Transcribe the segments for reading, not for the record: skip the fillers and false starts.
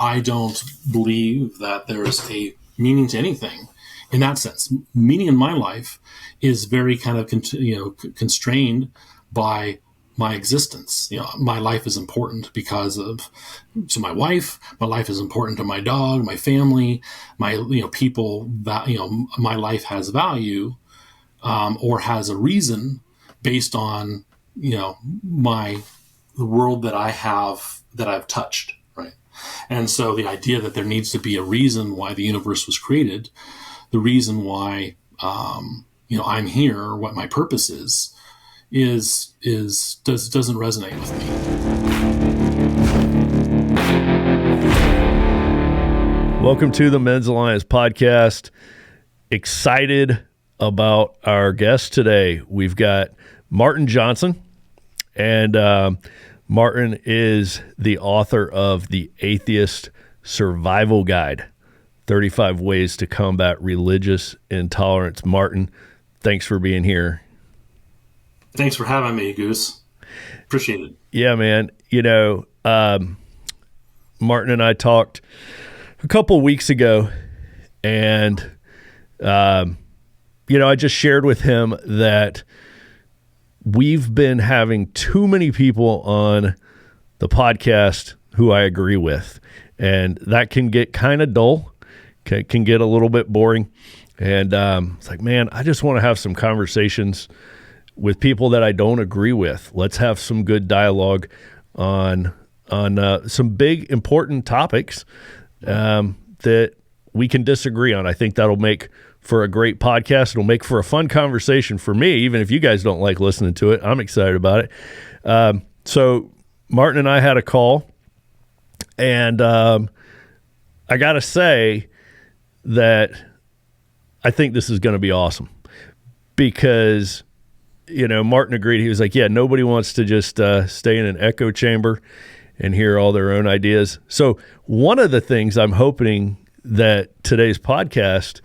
I don't believe that there is a meaning to anything in that sense. Meaning in my life is very kind of constrained by my existence. My life is important because of to my wife. My life is important to my dog, my family, my people. That my life has value or has a reason based on the world that I've touched. Right, and so the idea that there needs to be a reason why the universe was created, the reason why I'm here, what my purpose doesn't resonate with me. Welcome to the Men's Alliance podcast. Excited about our guest today. We've got Martin Johnson, and Martin is the author of the Atheist Survival Guide, 35 Ways to Combat Religious Intolerance. Martin, thanks for being here. Thanks for having me, Goose. Appreciate it. Yeah, man. Martin and I talked a couple weeks ago, and, I just shared with him that we've been having too many people on the podcast who I agree with, and that can get kind of dull, can get a little bit boring. And it's like, man, I just want to have some conversations with people that I don't agree with. Let's have some good dialogue on some big, important topics that we can disagree on. I think that'll make for a great podcast. It'll make for a fun conversation for me, even if you guys don't like listening to it. I'm excited about it. So Martin and I had a call, and I got to say that I think this is going to be awesome because Martin agreed. He was like, yeah, nobody wants to just stay in an echo chamber and hear all their own ideas. So one of the things I'm hoping that today's podcast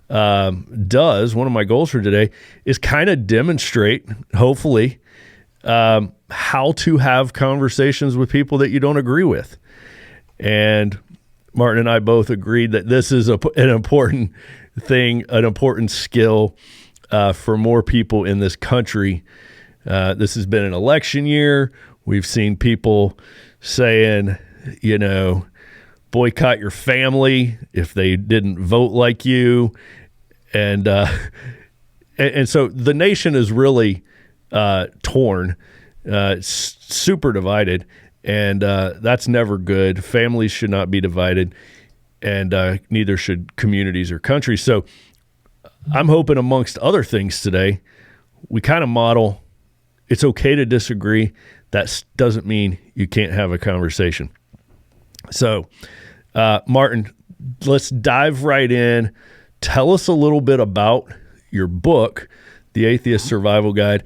does, one of my goals for today, is kind of demonstrate, hopefully, how to have conversations with people that you don't agree with. And Martin and I both agreed that this is an important thing, an important skill for more people in this country. This has been an election year. We've seen people saying, boycott your family if they didn't vote like you. And so the nation is really torn, super divided, and that's never good. Families should not be divided, and neither should communities or countries. So I'm hoping, amongst other things today, we kind of model it's okay to disagree. That doesn't mean you can't have a conversation. So, Martin, let's dive right in. Tell us a little bit about your book, The Atheist Survival Guide,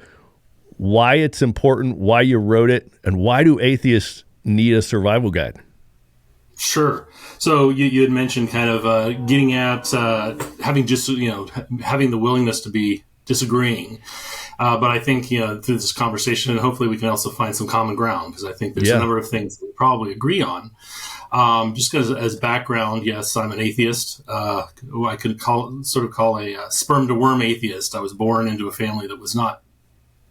why it's important, why you wrote it, and why do atheists need a survival guide? Sure. So you had mentioned kind of getting at having the willingness to be disagreeing. But I think, through this conversation, and hopefully we can also find some common ground, because I think there's a number of things that we probably agree on. Just as background, yes, I'm an atheist. Who I could call a sperm to worm atheist. I was born into a family that was not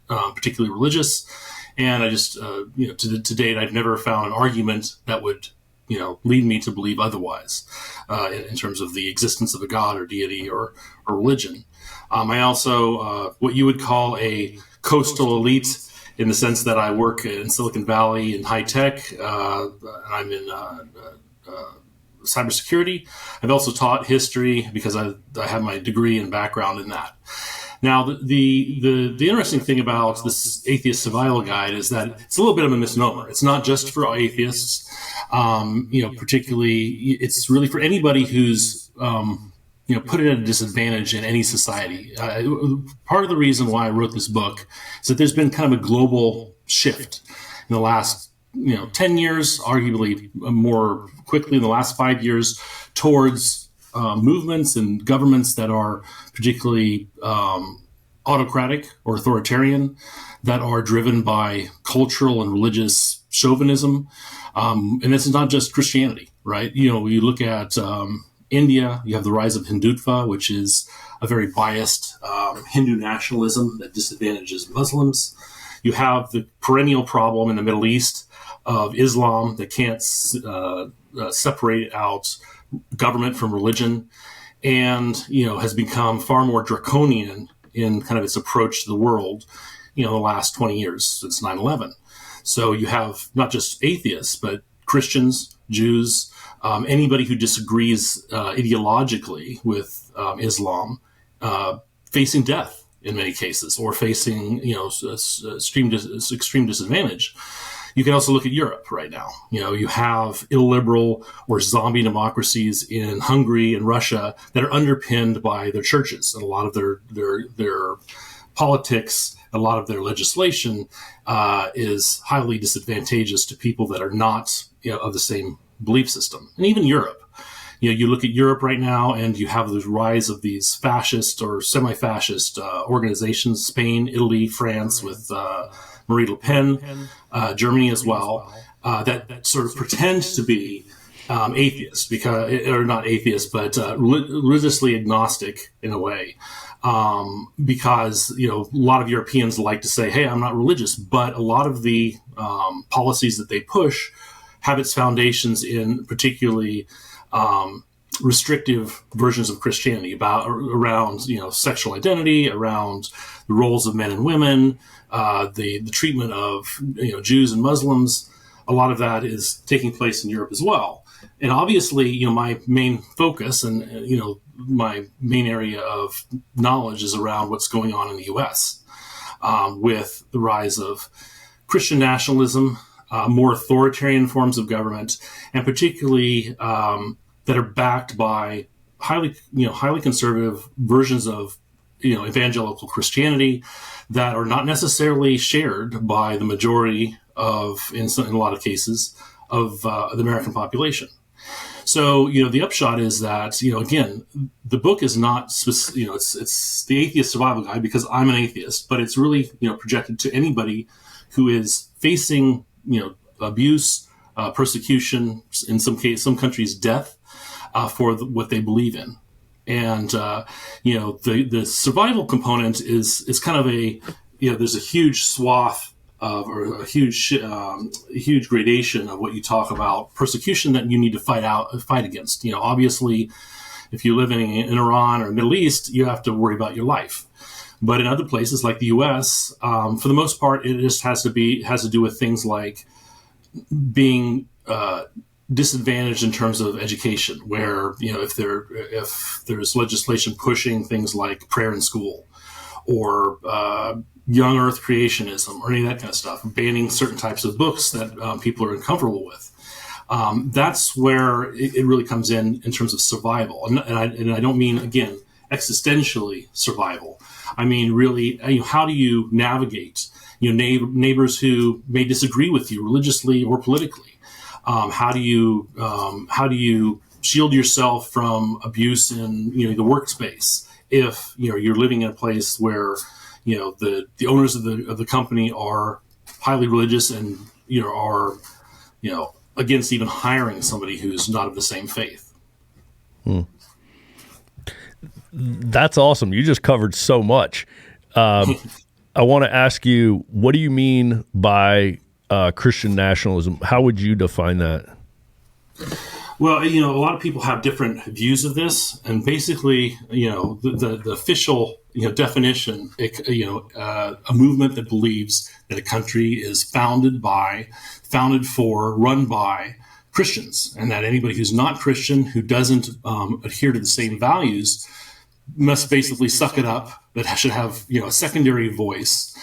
particularly religious. And I just, to date, I've never found an argument that would lead me to believe otherwise in terms of the existence of a God or deity or religion. I also, what you would call a coastal elite, in the sense that I work in Silicon Valley in high tech. I'm in cybersecurity. I've also taught history because I have my degree and background in that. Now, the interesting thing about this Atheist Survival Guide is that it's a little bit of a misnomer. It's not just for atheists. Particularly, it's really for anybody who's put it at a disadvantage in any society. Part of the reason why I wrote this book is that there's been kind of a global shift in the last 10 years, arguably more quickly in the last 5 years, towards movements and governments that are particularly autocratic or authoritarian, that are driven by cultural and religious chauvinism. And this is not just Christianity. right? You know, you look at India, you have the rise of Hindutva, which is a very biased Hindu nationalism that disadvantages Muslims. You have the perennial problem in the Middle East of Islam that can't separate out government from religion, and, you know, has become far more draconian in kind of its approach to the world, you know, the last 20 years since 9/11. So you have not just atheists, but Christians, Jews, anybody who disagrees ideologically with Islam, facing death in many cases, or facing, you know, extreme disadvantage. You can also look at Europe right now. You know, you have illiberal or zombie democracies in Hungary and Russia that are underpinned by their churches, and a lot of their politics, a lot of their legislation is highly disadvantageous to people that are not, you know, of the same belief system. And even Europe. You know, you look at Europe right now, and you have the rise of these fascist or semi-fascist organizations: Spain, Italy, France, with Marie Le Pen, Germany as well, that sort of pretend to be atheist, or not atheist, but religiously agnostic in a way, because, you know, a lot of Europeans like to say, "Hey, I'm not religious," but a lot of the policies that they push have its foundations in particularly restrictive versions of Christianity around, you know, sexual identity, around the roles of men and women, the treatment of, you know, Jews and Muslims. A lot of that is taking place in Europe as well. And obviously, you know, my main focus and, you know, my main area of knowledge is around what's going on in the U.S. With the rise of Christian nationalism, more authoritarian forms of government, and particularly that are backed by highly conservative versions of, you know, evangelical Christianity that are not necessarily shared by the majority of, in a lot of cases, of the American population. So, you know, the upshot is that, you know, again, the book is not, you know, it's the Atheist Survival Guide because I'm an atheist, but it's really, you know, projected to anybody who is facing, you know, abuse, persecution, in some countries, death, for what they believe in. And, you know, the survival component is kind of a, you know, there's a huge swath of, or a huge gradation of what you talk about persecution that you need to fight against. You know, obviously, if you live in Iran or Middle East, you have to worry about your life. But in other places like the U.S., for the most part, it just has to do with things like being disadvantaged in terms of education, where, you know, if there's legislation pushing things like prayer in school, or young earth creationism, or any of that kind of stuff, banning certain types of books that people are uncomfortable with. That's where it really comes in terms of survival. And I don't mean, again, existentially survival. I mean, really, you know, how do you navigate, you know, neighbors who may disagree with you religiously or politically? How do you shield yourself from abuse in, you know, the workspace if, you know, you're living in a place where, you know, the owners of the company are highly religious and, you know, are, you know, against even hiring somebody who's not of the same faith. That's awesome. You just covered so much. I want to ask you, what do you mean by Christian nationalism? How would you define that? Well, you know, a lot of people have different views of this, and basically, you know, the official, you know, definition, you know, a movement that believes that a country is founded for, run by Christians, and that anybody who's not Christian, who doesn't adhere to the same values, must basically suck it up. That should have, you know, a secondary voice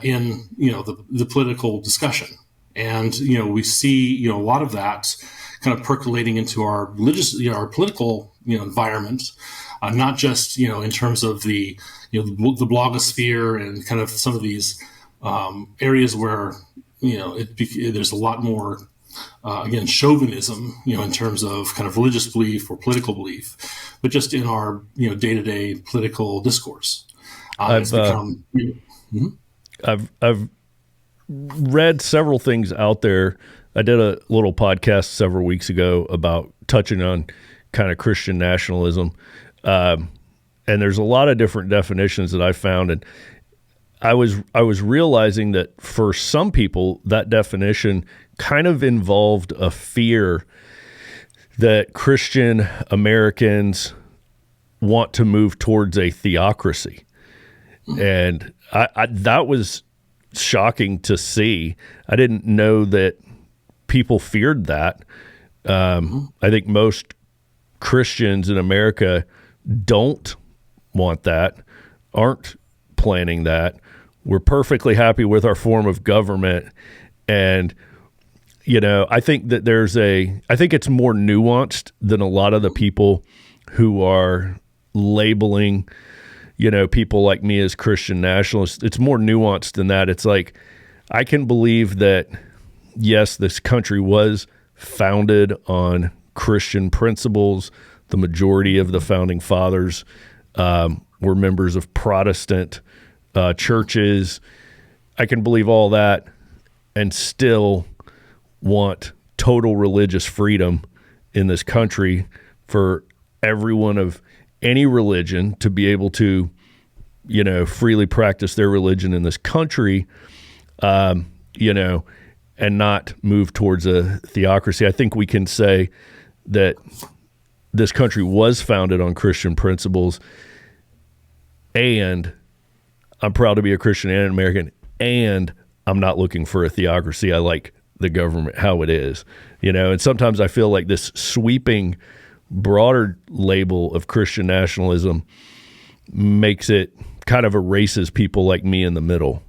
in, you know, the political discussion. And, you know, we see, you know, a lot of that kind of percolating into our religious, you know, our political, you know, environment, not just, you know, in terms of the, you know, the blogosphere and kind of some of these areas where, you know, there's a lot more, again, chauvinism, you know, in terms of kind of religious belief or political belief, but just in our, you know, day-to-day political discourse. It's become, I've read several things out there I did a little podcast several weeks ago about touching on kind of Christian nationalism. And there's a lot of different definitions that I found. And I was realizing that for some people, that definition kind of involved a fear that Christian Americans want to move towards a theocracy. And I that was shocking to see. I didn't know that people feared that. I think most Christians in America don't want that, aren't planning that. We're perfectly happy with our form of government. And, I think that I think it's more nuanced than a lot of the people who are labeling, people like me as Christian nationalists. It's more nuanced than that. It's like, I can believe that, yes, this country was founded on Christian principles. The majority of the founding fathers were members of Protestant churches. I can believe all that and still want total religious freedom in this country for everyone of any religion to be able to, freely practice their religion in this country, and not move towards a theocracy. I think we can say that this country was founded on Christian principles, and I'm proud to be a Christian and an American, and I'm not looking for a theocracy. I like the government how it is, and sometimes I feel like this sweeping, broader label of Christian nationalism makes it kind of erases people like me in the middle.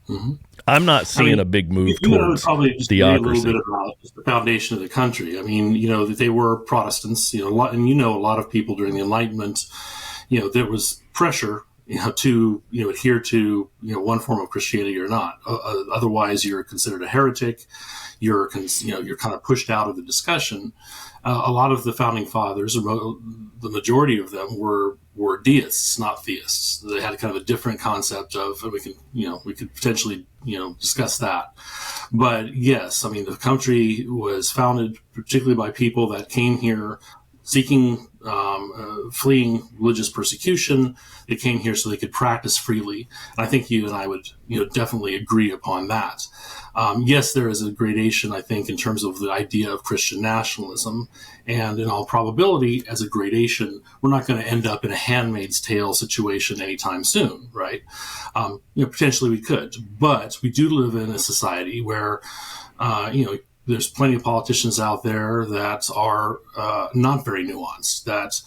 Mm-hmm. I'm not seeing a big move towards probably just theocracy. A little bit about just the foundation of the country. I mean, they were Protestants, a lot of people during the Enlightenment, there was pressure, to adhere to one form of Christianity or not. Otherwise, you're considered a heretic. You're kind of pushed out of the discussion. A lot of the founding fathers, the majority of them, were deists, not theists. They had kind of a different concept of, and we could potentially discuss that. But yes, I mean, the country was founded particularly by people that came here seeking, fleeing religious persecution. They came here so they could practice freely. And I think you and I would, definitely agree upon that. Yes, there is a gradation, I think, in terms of the idea of Christian nationalism. And in all probability, as a gradation, we're not going to end up in a Handmaid's Tale situation anytime soon, right? Potentially we could. But we do live in a society where, there's plenty of politicians out there that are not very nuanced, that,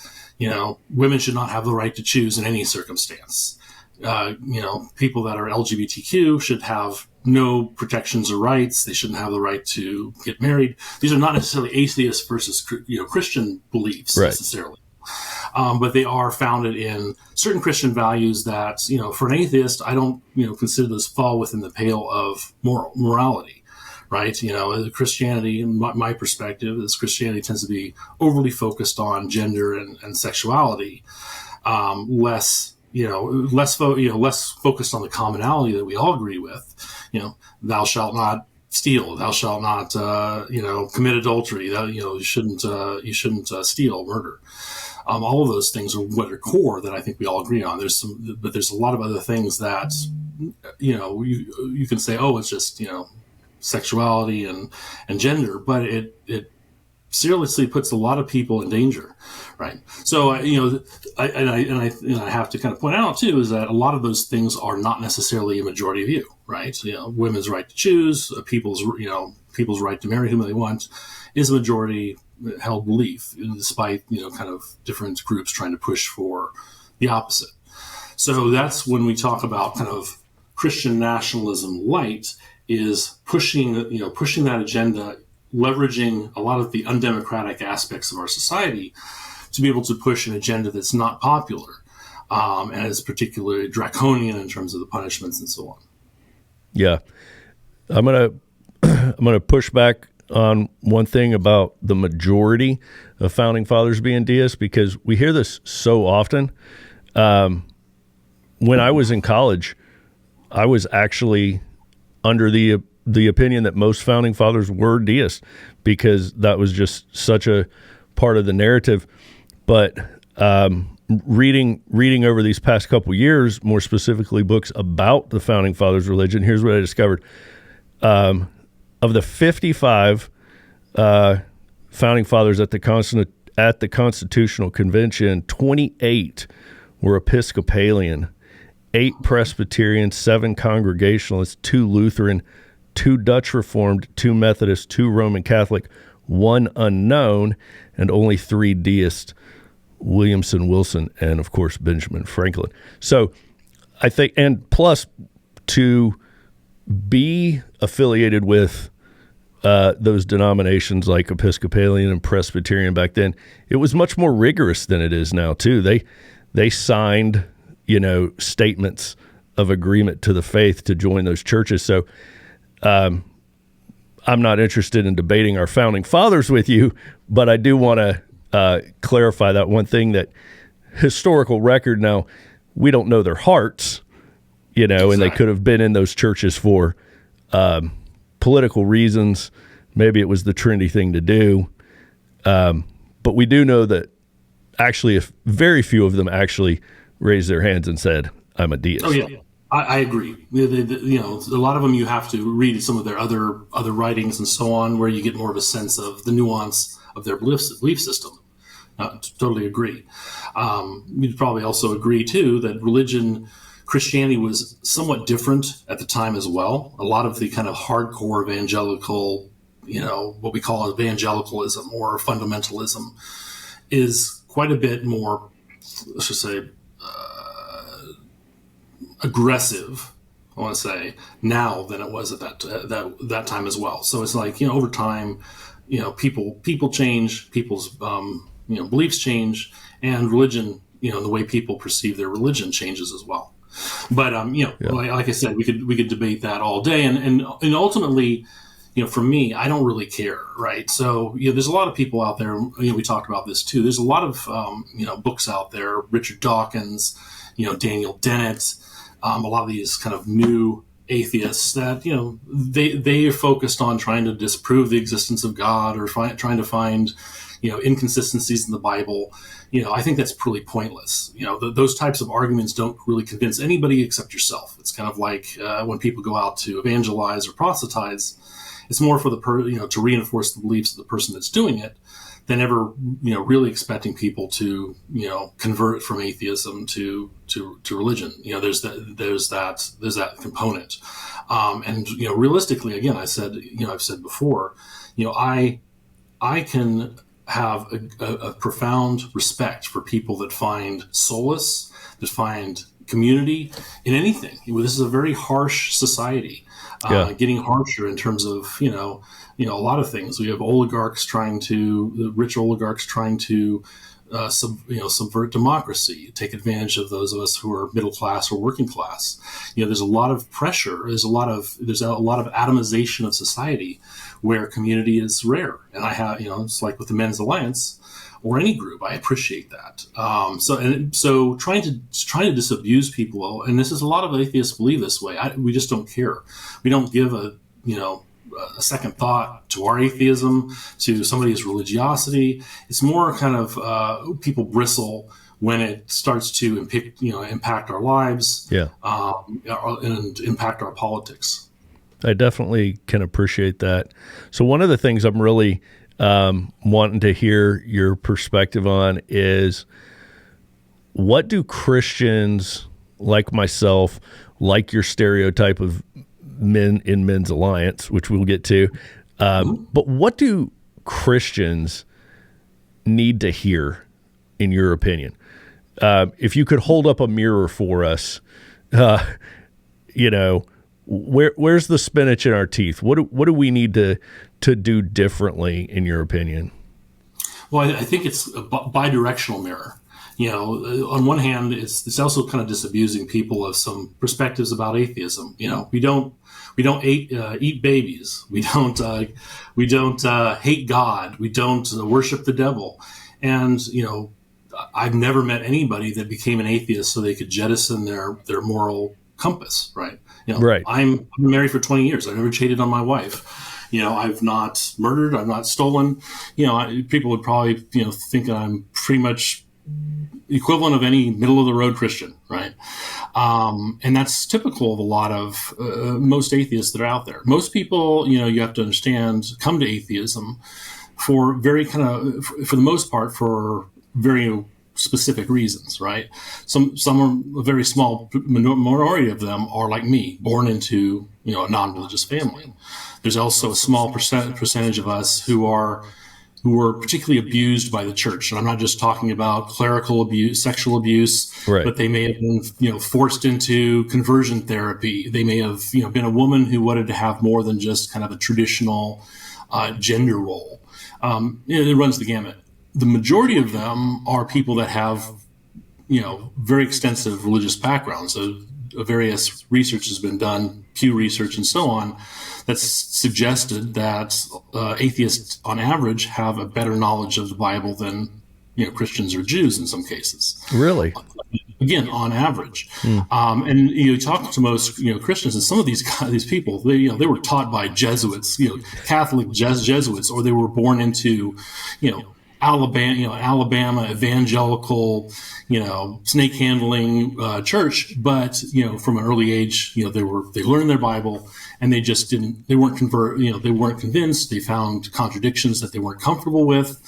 women should not have the right to choose in any circumstance. People that are LGBTQ should have no protections or rights. They shouldn't have the right to get married. These are not necessarily atheist versus, Christian beliefs necessarily. But they are founded in certain Christian values that, for an atheist, I don't, consider those fall within the pale of morality. Right, Christianity, in my perspective, is Christianity tends to be overly focused on gender and sexuality, less focused on the commonality that we all agree with. Thou shalt not steal, thou shalt not, commit adultery. You shouldn't steal, murder. All of those things are what are core that I think we all agree on. But there's a lot of other things that, you can say, oh, it's just, sexuality and gender, but it seriously puts a lot of people in danger, right? So I have to kind of point out too is that a lot of those things are not necessarily a majority view, right? Women's right to choose, people's right to marry whom they want, is a majority held belief, despite kind of different groups trying to push for the opposite. So that's when we talk about kind of Christian nationalism light. Is pushing that agenda, leveraging a lot of the undemocratic aspects of our society to be able to push an agenda that's not popular, and is particularly draconian in terms of the punishments and so on. Yeah, I'm gonna push back on one thing about the majority of founding fathers being deists, because we hear this so often. When I was in college, I was actually under the the opinion that most founding fathers were deists, because that was just such a part of the narrative. But reading over these past couple years, more specifically books about the founding fathers' religion, here's what I discovered. Of the 55 founding fathers at the Constitutional Convention, 28 were Episcopalian, 8 Presbyterian, 7 Congregationalists, 2 Lutheran, 2 Dutch Reformed, 2 Methodist, 2 Roman Catholic, 1 unknown, and only 3 deists, Williamson, Wilson, and of course Benjamin Franklin. So I think, and plus to be affiliated with those denominations like Episcopalian and Presbyterian back then, it was much more rigorous than it is now too. They signed, statements of agreement to the faith to join those churches. So I'm not interested in debating our founding fathers with you, but I do want to clarify that one thing, that historical record, now we don't know their hearts, exactly. And they could have been in those churches for political reasons. Maybe it was the trendy thing to do. But we do know that actually, if very few of them actually raised their hands and said, I'm a deist. Oh, yeah. I agree. A lot of them you have to read some of their other writings and so on, where you get more of a sense of the nuance of their belief system. Totally agree. You'd probably also agree, too, that Christianity was somewhat different at the time as well. A lot of the kind of hardcore evangelical, what we call evangelicalism or fundamentalism, is quite a bit more, let's just say, aggressive, I want to say, now than it was at that time as well. So it's like, over time, people change, people's beliefs change, and religion, the way people perceive their religion changes as well. But like I said, we could debate that all day, and ultimately, for me, I don't really care, right? So there's a lot of people out there. We talked about this too. There's a lot of books out there. Richard Dawkins, Daniel Dennett, a lot of these kind of new atheists that they are focused on trying to disprove the existence of God, or trying to find inconsistencies in the Bible. I think that's pretty pointless. Those types of arguments don't really convince anybody except yourself. It's kind of like when people go out to evangelize or proselytize. It's more for to reinforce the beliefs of the person that's doing it, than ever really expecting people to convert from atheism to religion. There's that component, and realistically, again, I've said before, I can have a profound respect for people that find solace, that find community in anything. This is a very harsh society, getting harsher in terms of a lot of things. We have the rich oligarchs trying to subvert democracy, take advantage of those of us who are middle class or working class. There's a lot of pressure. There's a lot of atomization of society, where community is rare. And I have, it's like with the Men's Alliance or any group, I appreciate that. So trying to disabuse people, and this is a lot of atheists believe this way. We just don't care. We don't give a second thought to our atheism, to somebody's religiosity. It's more kind of people bristle when it starts to impact our lives, and impact our politics. I definitely can appreciate that. So one of the things I'm really wanting to hear your perspective on is, what do Christians like myself, like your stereotype of men in Men's Alliance, which we'll get to, but what do Christians need to hear, in your opinion? If you could hold up a mirror for us, where's the spinach in our teeth? What do we need to do differently, in your opinion? Well, I think it's a bidirectional mirror. On one hand, it's also kind of disabusing people of some perspectives about atheism. We don't eat babies. We don't hate God. We don't worship the devil. And I've never met anybody that became an atheist so they could jettison their moral compass, right? Right. I'm married for 20 years. I've never cheated on my wife. I've not murdered. I've not stolen. People would probably, think that I'm pretty much equivalent of any middle of the road Christian, right? And that's typical of a lot of most atheists that are out there. Most people, you have to understand, come to atheism for very for the most part, for very specific reasons, right? Some are a very small minority of them are like me, born into a non-religious family. There's also a small percentage of us who were particularly abused by the church. And I'm not just talking about clerical abuse, sexual abuse, right. But they may have been, forced into conversion therapy. They may have, been a woman who wanted to have more than just kind of a traditional gender role. It runs the gamut. The majority of them are people that have, very extensive religious backgrounds. So various research has been done, Pew Research and so on, that's suggested that atheists on average have a better knowledge of the Bible than Christians or Jews in some cases. Really? Again, on average. And you talk to most Christians, and some of these people, they were taught by Jesuits, Catholic Jesuits, or they were born into Alabama evangelical, snake handling church, but from an early age, they learned their Bible, and they weren't convinced. They found contradictions that they weren't comfortable with,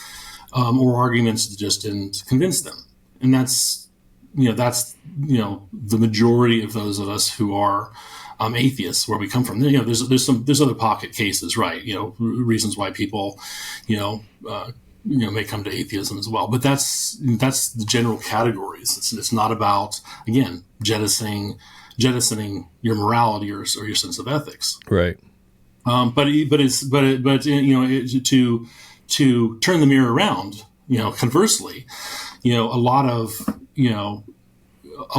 or arguments that just didn't convince them. And that's the majority of those of us who are atheists, where we come from. There's other pocket cases, right? Reasons why people, may come to atheism as well, but that's the general categories. It's not about, again, jettisoning your morality or your sense of ethics, right? To turn the mirror around, conversely, a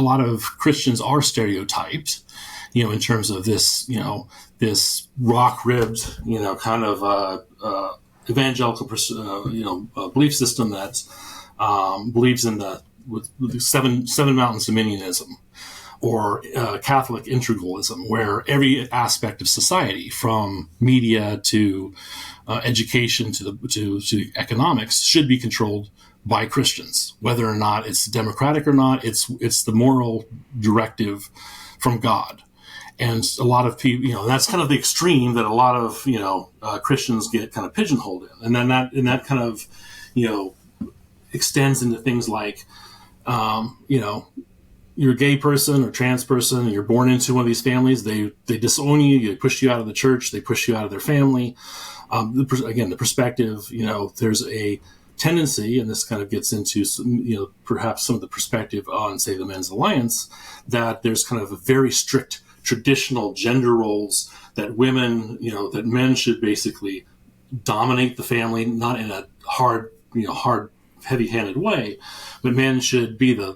lot of Christians are stereotyped, in terms of this, this rock-ribbed, kind of evangelical, belief system that believes in the seven mountains dominionism, or Catholic integralism, where every aspect of society, from media to education to economics, should be controlled by Christians, whether or not it's democratic or not. It's the moral directive from God. And a lot of people, that's kind of the extreme that a lot of, Christians get kind of pigeonholed in. And then that kind of, extends into things like, you're a gay person or trans person, and you're born into one of these families. They disown you. They push you out of the church. They push you out of their family. The perspective, there's a tendency, and this kind of gets into, perhaps some of the perspective on, say, the Men's Alliance, that there's kind of a very strict traditional gender roles that women, that men should basically dominate the family, not in a hard, heavy-handed way, but men should be the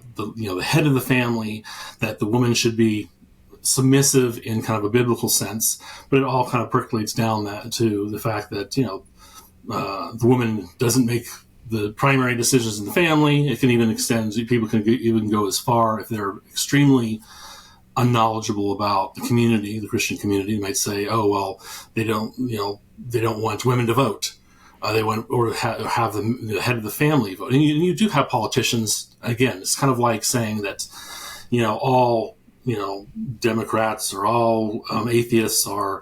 head of the family, that the woman should be submissive in kind of a biblical sense, but it all kind of percolates down to the fact that, the woman doesn't make the primary decisions in the family. It can even extend, people can even go as far, if they're extremely unknowledgeable about the community, the Christian community, might say, oh, well, they don't want women to vote. They want, or have the head of the family vote. And you do have politicians, again, it's kind of like saying that, all, Democrats or all atheists are,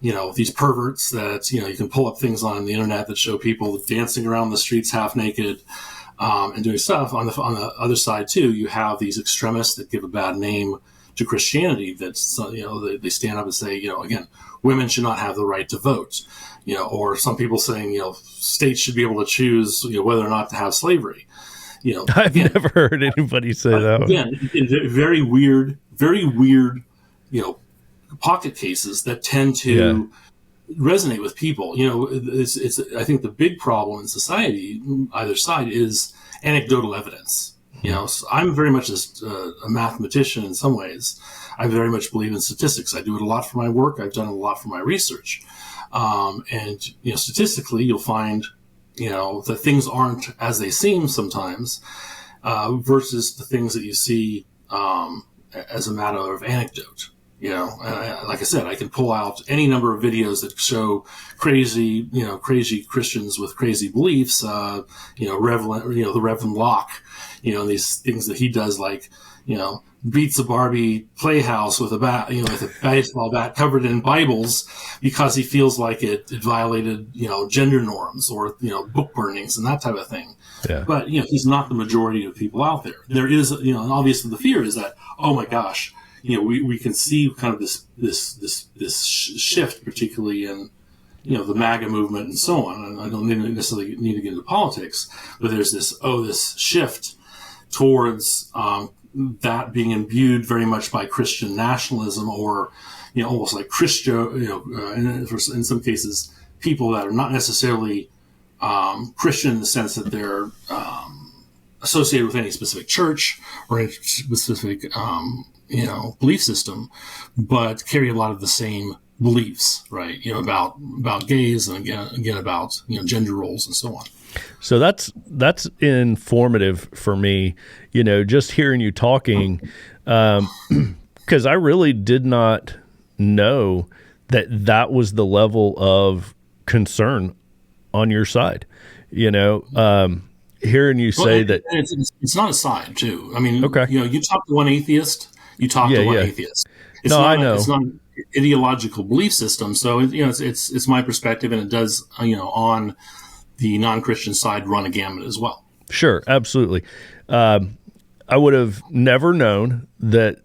these perverts that, you can pull up things on the internet that show people dancing around the streets half naked, and doing stuff. On the other side too, you have these extremists that give a bad name to Christianity, that's, they stand up and say, again, women should not have the right to vote, or some people saying, states should be able to choose, whether or not to have slavery. I've never heard anybody say that. Again, very weird, pocket cases that tend to resonate with people. It's I think the big problem in society, either side, is anecdotal evidence. So I'm very much a mathematician in some ways. I very much believe in statistics. I do it a lot for my work. I've done it a lot for my research. And statistically, you'll find, that things aren't as they seem sometimes, versus the things that you see, as a matter of anecdote. Like I said, I can pull out any number of videos that show crazy Christians with crazy beliefs. The Reverend Locke, these things that he does, like, beats a Barbie playhouse with a bat, with a baseball bat covered in Bibles, because he feels like it violated, gender norms, or, book burnings and that type of thing. Yeah. But, he's not the majority of people out there. There is, obviously the fear is that, oh my gosh, we can see kind of this shift, particularly in, the MAGA movement and so on. And I don't necessarily need to get into politics, but there's this shift towards that being imbued very much by Christian nationalism, or, almost like in some cases, people that are not necessarily Christian in the sense that they're associated with any specific church or any specific belief system, but carry a lot of the same beliefs, right? About gays, and again about gender roles and so on. So that's informative for me, just hearing you talking, because I really did not know that was the level of concern on your side. Hearing you say that it's not a side too. I mean, okay. You talk to one atheist, you talk to one atheist. I know. It's not an ideological belief system. So it's my perspective, and it does on the non-Christian side run a gamut as well. Sure, absolutely. I would have never known that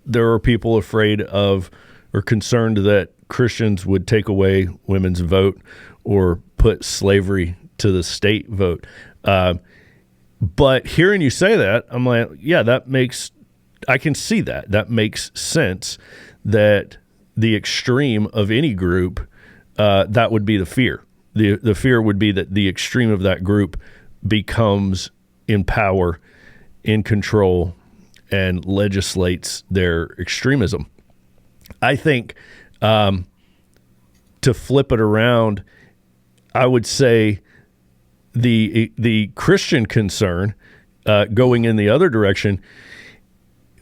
there are people afraid of or concerned that Christians would take away women's vote or put slavery to the state vote. But hearing you say that, I'm like, yeah, I can see that. That makes sense, that the extreme of any group, that would be the fear. The fear would be that the extreme of that group becomes in power, in control, and legislates their extremism. I think to flip it around, I would say the Christian concern going in the other direction,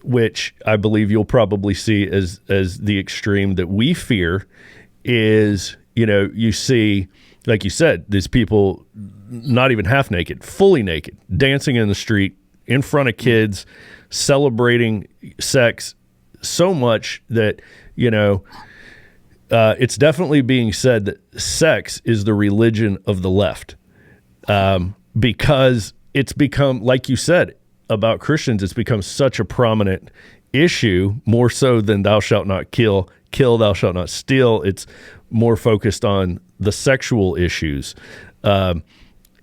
which I believe you'll probably see as the extreme that we fear, is, you see, like you said, these people not even half naked, fully naked, dancing in the street in front of kids, celebrating sex so much that, it's definitely being said that sex is the religion of the left, because it's become, like you said about Christians, it's become such a prominent issue, more so than thou shalt not kill, thou shalt not steal. It's more focused on the sexual issues. And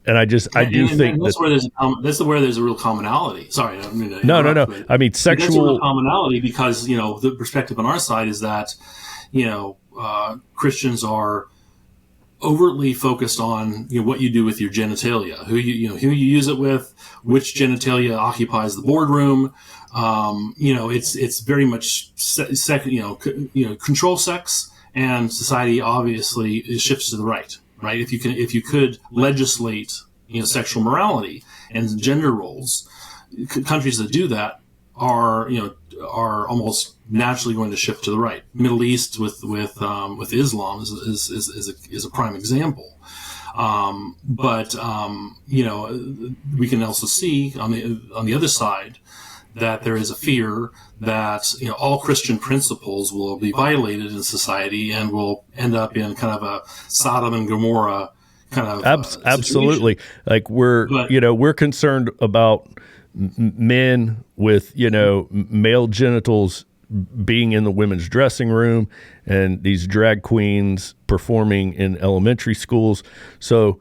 I do think that's where there's a real commonality. Sorry, I don't mean to no. interrupt, I mean, sexual. That's a real commonality, because the perspective on our side is that Christians are overtly focused on what you do with your genitalia, who you use it with, which genitalia occupies the boardroom. It's very much control sex, and society obviously shifts to the right. If you could legislate sexual morality and gender roles, countries that do that are almost naturally going to shift to the right. Middle East with Islam is a prime example. But we can also see on the other side that there is a fear that all Christian principles will be violated in society, and will end up in kind of a Sodom and Gomorrah kind of absolutely. Like we're concerned about men with male genitals being in the women's dressing room, and these drag queens performing in elementary schools. So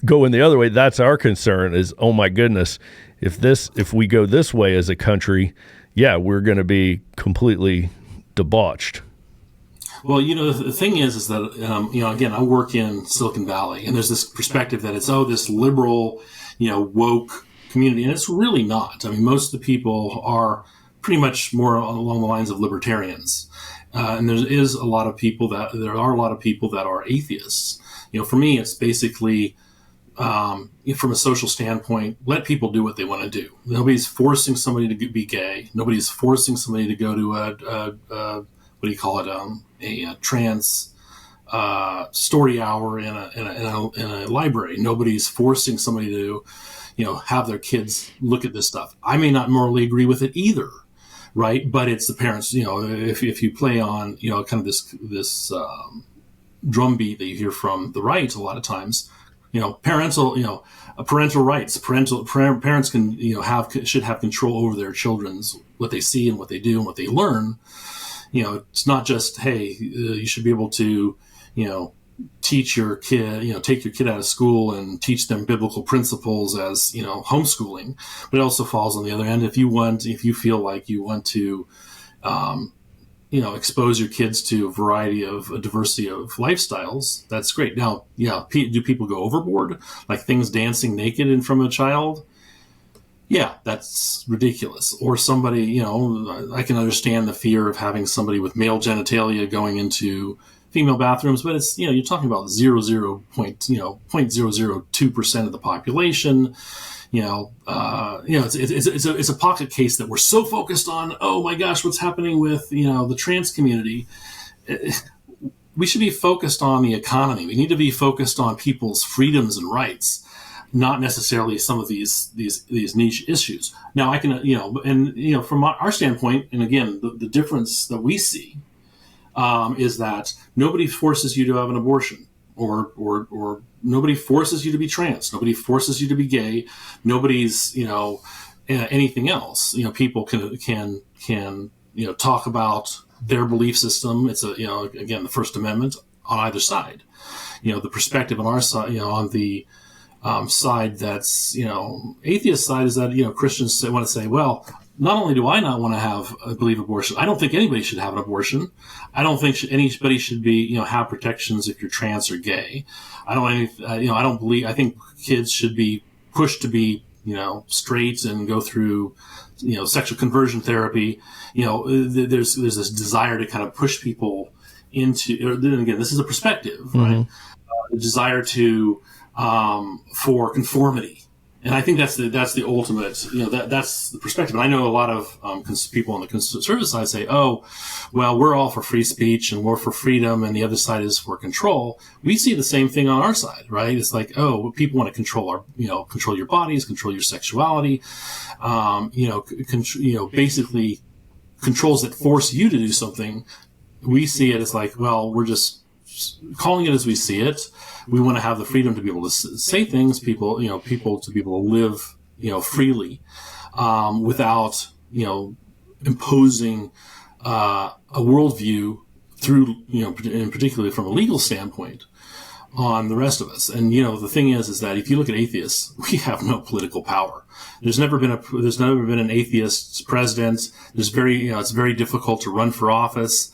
going the other way, that's our concern, is, oh my goodness, if we go this way as a country, we're going to be completely debauched. Well, the thing is that, again, I work in Silicon Valley, and there's this perspective that it's, this liberal, woke community, and it's really not. I mean, most of the people are pretty much more along the lines of libertarians. And there are a lot of people that are atheists. For me, it's basically, from a social standpoint, let people do what they want to do. Nobody's forcing somebody to be gay. Nobody's forcing somebody to go to what do you call it? A trans story hour in a library. Nobody's forcing somebody to, have their kids look at this stuff. I may not morally agree with it either, right? But it's the parents. If you play on, kind of this drumbeat that you hear from the right a lot of times, parental rights. Parents can should have control over their children's what they see and what they do and what they learn. It's not just, hey, you should be able to, teach your kid, take your kid out of school and teach them biblical principles as, homeschooling. But it also falls on the other end. If you feel like you want to, expose your kids to a diversity of lifestyles, that's great. Now, do people go overboard? Like things dancing naked in front of a child? Yeah, that's ridiculous. Or somebody, I can understand the fear of having somebody with male genitalia going into female bathrooms, but it's, you're talking about 0.002% of the population. It's a pocket case that we're so focused on. Oh my gosh, what's happening with, the trans community? We should be focused on the economy. We need to be focused on people's freedoms and rights, not necessarily some of these niche issues. Now I can, from our standpoint, and again, the difference that we see is that nobody forces you to have an abortion, or nobody forces you to be trans. Nobody forces you to be gay. Nobody's, anything else. People can talk about their belief system. It's again, the First Amendment on either side. The perspective on our side, on the side that's, atheist side is that, Christians want to say, well, not only do I not want to believe abortion, I don't think anybody should have an abortion. I don't think anybody should be, have protections if you're trans or gay. I think kids should be pushed to be, straight and go through, sexual conversion therapy. There's this desire to kind of push people into, then again, this is a perspective, mm-hmm. right? The desire to, for conformity. And I think that's the ultimate, that's the perspective. And I know a lot of people on the conservative side say, oh, well, we're all for free speech and we're for freedom and the other side is for control. We see the same thing on our side, right? It's like, oh, people want to control control your bodies, control your sexuality, basically controls that force you to do something. We see it as like, well, we're just calling it as we see it. We want to have the freedom to be able to say things, people to be able to live, freely, without, imposing a worldview through, and particularly from a legal standpoint on the rest of us. And, the thing is that if you look at atheists, we have no political power. There's never been an atheist president. It's very difficult to run for office.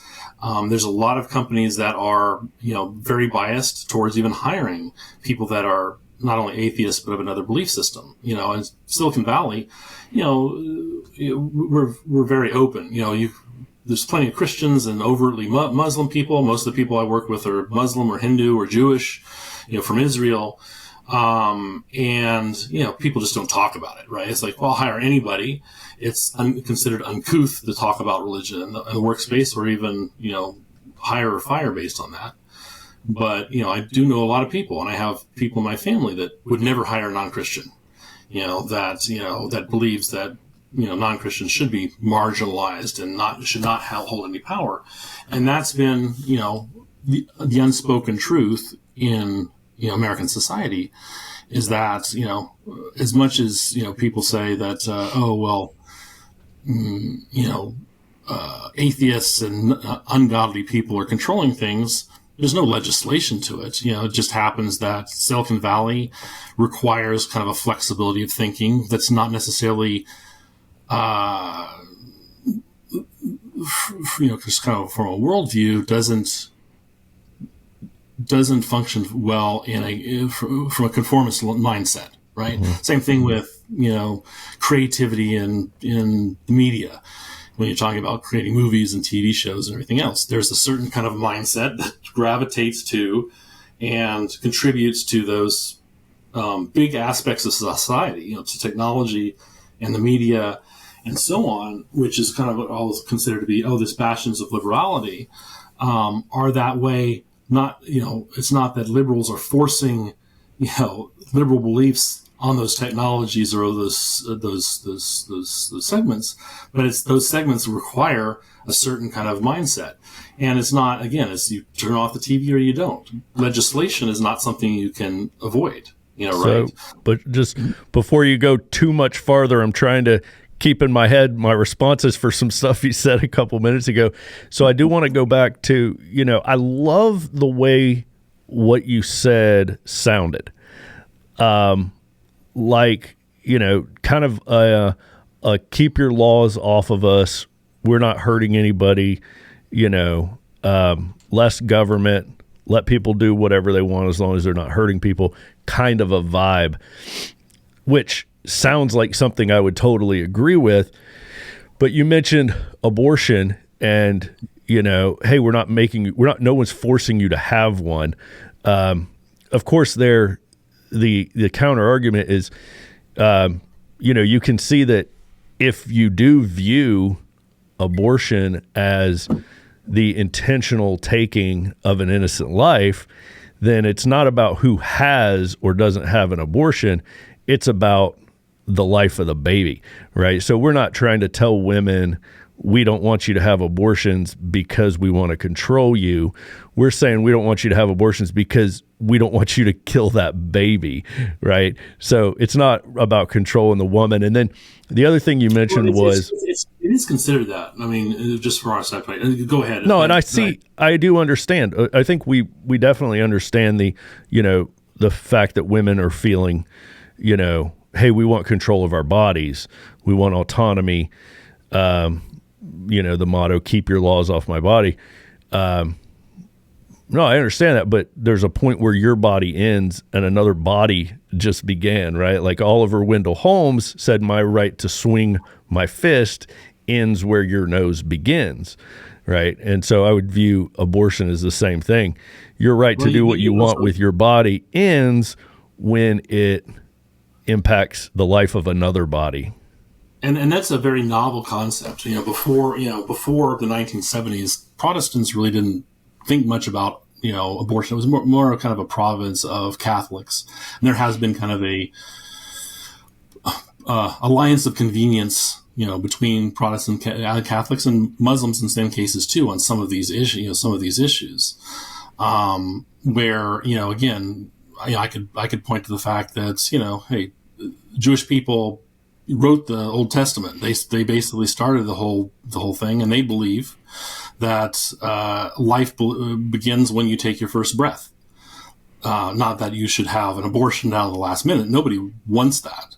There's a lot of companies that are, very biased towards even hiring people that are not only atheists, but of another belief system. In Silicon Valley, we're very open. There's plenty of Christians and overtly Muslim people. Most of the people I work with are Muslim or Hindu or Jewish, from Israel. And people just don't talk about it, right? It's like, well, I'll hire anybody. It's considered uncouth to talk about religion in the workspace, or even, hire or fire based on that. But, I do know a lot of people, and I have people in my family that would never hire a non-Christian, that believes that, non-Christians should be marginalized and should not hold any power. And that's been, the unspoken truth in, American society, is that, as much as, people say that, atheists and ungodly people are controlling things, there's no legislation to it. It just happens that Silicon Valley requires kind of a flexibility of thinking that's not necessarily, just kind of from a worldview, doesn't function well from a conformist mindset, right? Mm-hmm. Same thing with, creativity in the media. When you're talking about creating movies and TV shows and everything else, there's a certain kind of mindset that gravitates to and contributes to those big aspects of society, to technology and the media and so on, which is kind of what all is considered to be, this bastions of liberality, are that way. Not, it's not that liberals are forcing, liberal beliefs on those technologies or those segments, but it's those segments require a certain kind of mindset. And it's not, again, it's you turn off the TV or you don't. Legislation is not something you can avoid, right? But just before you go too much farther, I'm trying to keep in my head my responses for some stuff you said a couple minutes ago. So I do want to go back to, I love the way what you said sounded. Like, kind of a keep your laws off of us. We're not hurting anybody, less government, let people do whatever they want as long as they're not hurting people, kind of a vibe, which sounds like something I would totally agree with. But you mentioned abortion and, hey, no one's forcing you to have one. Of course, the counter argument is, you can see that if you do view abortion as the intentional taking of an innocent life, then it's not about who has or doesn't have an abortion. It's about the life of the baby, right? So we're not trying to tell women we don't want you to have abortions because we want to control you. We're saying we don't want you to have abortions because we don't want you to kill that baby, right? So it's not about controlling the woman. And then the other thing you mentioned it is considered that. I mean, just from our side, go ahead. No, and I do understand. I think we definitely understand the fact that women are feeling, hey, we want control of our bodies. We want autonomy. The motto, keep your laws off my body. No, I understand that, but there's a point where your body ends and another body just began, right? Like Oliver Wendell Holmes said, my right to swing my fist ends where your nose begins, right? And so I would view abortion as the same thing. Your right to do what you want with your body ends when it impacts the life of another body. And that's a very novel concept. Before the 1970s, Protestants really didn't think much about, abortion. It was more kind of a province of Catholics. And there has been kind of a alliance of convenience, between Protestant Catholics and Muslims in some cases too on some of these issues. Where, again, I could point to the fact that, hey, Jewish people wrote the Old Testament. They basically started the whole thing, and they believe that life begins when you take your first breath. Not that you should have an abortion down to the last minute. Nobody wants that.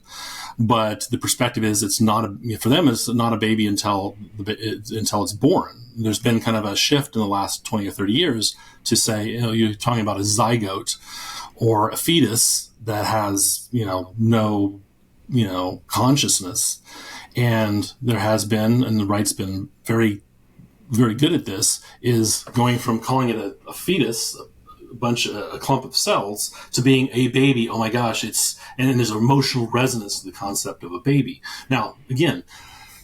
But the perspective is for them it's not a baby until it's born. There's been kind of a shift in the last 20 or 30 years to say, you're talking about a zygote or a fetus that has, no consciousness. And there has been, and the right's been very, very good at this, is going from calling it a fetus, a clump of cells, to being a baby. Oh my gosh, and there's emotional resonance to the concept of a baby. Now, again,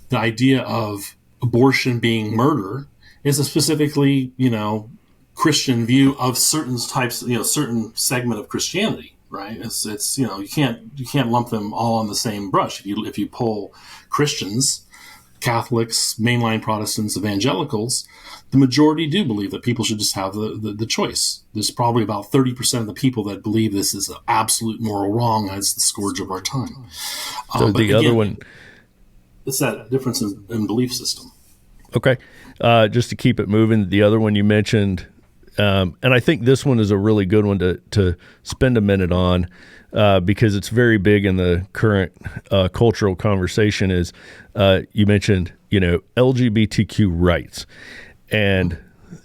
the idea of abortion being murder is a specifically, Christian view of certain types, certain segment of Christianity. Right? It's you can't lump them all on the same brush. If you poll Christians, Catholics, mainline Protestants, evangelicals, the majority do believe that people should just have the choice. There's probably about 30% of the people that believe this is an absolute moral wrong, and it's the scourge of our time. So other one, it's that difference in belief system. Okay, just to keep it moving, the other one you mentioned. And I think this one is a really good one to spend a minute on because it's very big in the current cultural conversation is you mentioned, LGBTQ rights and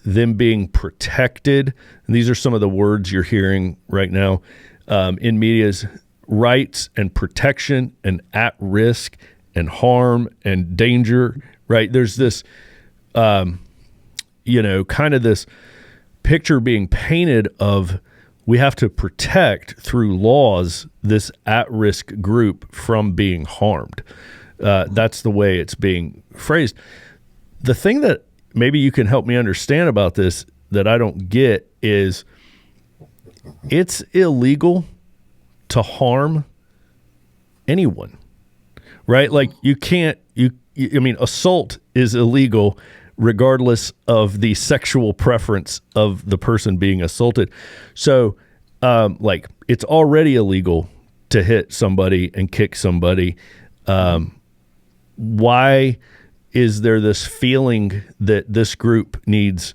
them being protected. And these are some of the words you're hearing right now in media's rights and protection and at risk and harm and danger, right? There's this, kind of this picture being painted of we have to protect through laws this at-risk group from being harmed. That's the way it's being phrased. The thing that maybe you can help me understand about this that I don't get is it's illegal to harm anyone, right? Like you can't, I mean, assault is illegal regardless of the sexual preference of the person being assaulted. So, like, it's already illegal to hit somebody and kick somebody. Why is there this feeling that this group needs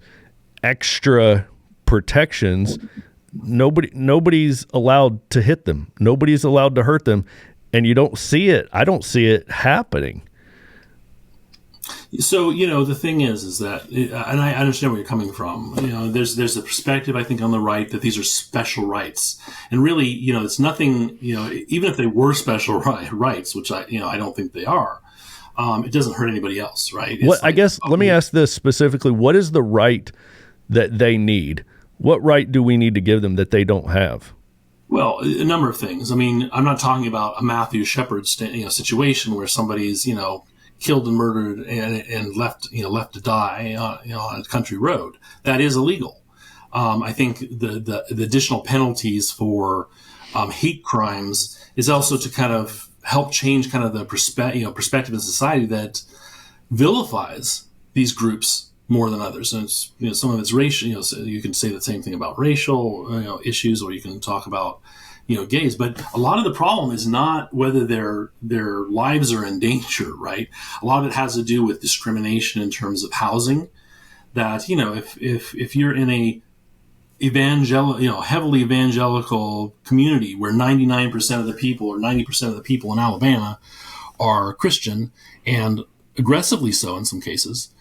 extra protections? Nobody's allowed to hit them. Nobody's allowed to hurt them. And you don't see it. I don't see it happening. So, the thing is that, and I understand where you're coming from. There's a perspective, I think, on the right that these are special rights. And really, it's nothing, even if they were special rights, which I don't think they are, it doesn't hurt anybody else, right? I guess, let me ask this specifically. What is the right that they need? What right do we need to give them that they don't have? Well, a number of things. I mean, I'm not talking about a Matthew Shepard situation where somebody's, killed and murdered and left to die, on a country road. That is illegal. I think the additional penalties for hate crimes is also to kind of help change kind of the perspective in society that vilifies these groups more than others. And it's, some of it's racial. So you can say the same thing about racial issues, or you can talk about gays. But a lot of the problem is not whether their lives are in danger, right? A lot of it has to do with discrimination in terms of housing. That if you're in a heavily evangelical community where 99% of the people or 90% of the people in Alabama are Christian, and aggressively so in some cases,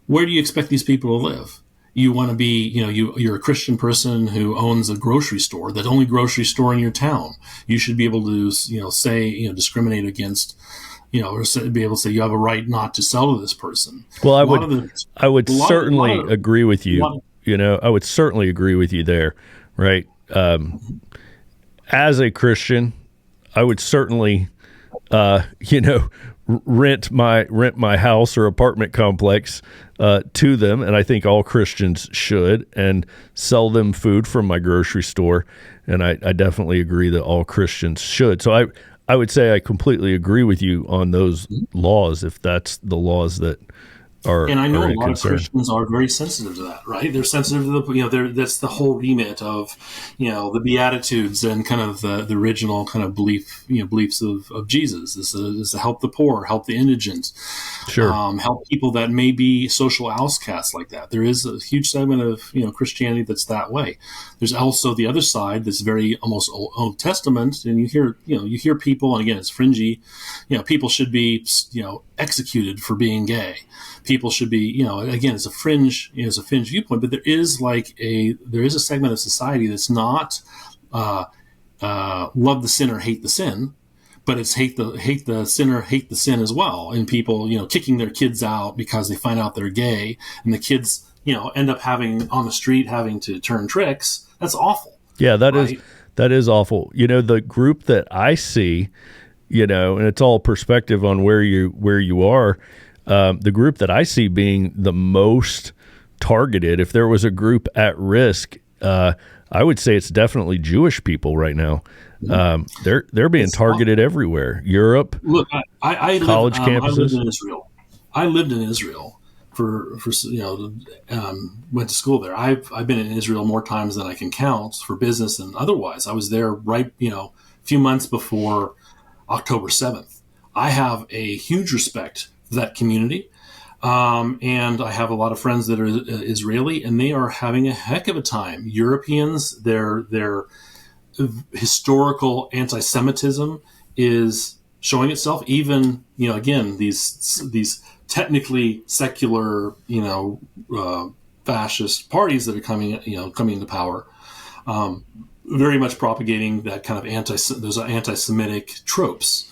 where do you expect these people to live? You want to be, you're a Christian person who owns a grocery store, the only grocery store in your town. You should be able to, say, discriminate against, or be able to say you have a right not to sell to this person. Well, I would certainly agree with you. I would certainly agree with you there, right? As a Christian, I would certainly, rent my house or apartment complex to them, and I think all Christians should, and sell them food from my grocery store. And I definitely agree that all Christians should. So I would say I completely agree with you on those laws, if that's the laws that are. And I know a lot concern. of Christians are very sensitive to that, right? They're sensitive to the, that's the whole remit of, the Beatitudes and kind of the original kind of beliefs of Jesus. This is to help the poor, help the indigent, Sure. Help people that may be social outcasts like that. There is a huge segment of, Christianity that's that way. There's also the other side that's very almost Old Testament, and you hear people, and again, it's fringy, people should be, executed for being gay. People should be, again, it's a fringe viewpoint, but there is a segment of society that's not love the sinner, hate the sin, but it's hate the sinner, hate the sin as well. And people, kicking their kids out because they find out they're gay, and the kids, end up on the street having to turn tricks. That's awful. Yeah, that is awful. The group that I see, and it's all perspective on where you are. The group that I see being the most targeted, if there was a group at risk, I would say it's definitely Jewish people right now. They're being targeted everywhere. Europe, look, I college campuses. I lived in Israel. I lived in Israel for went to school there. I've been in Israel more times than I can count for business and otherwise. I was there right, a few months before October 7th. I have a huge respect for that community. And I have a lot of friends that are Israeli, and they are having a heck of a time. Europeans, their historical anti-Semitism is showing itself. Even, again, these technically secular, fascist parties that are coming into power, very much propagating that kind of those anti-Semitic tropes.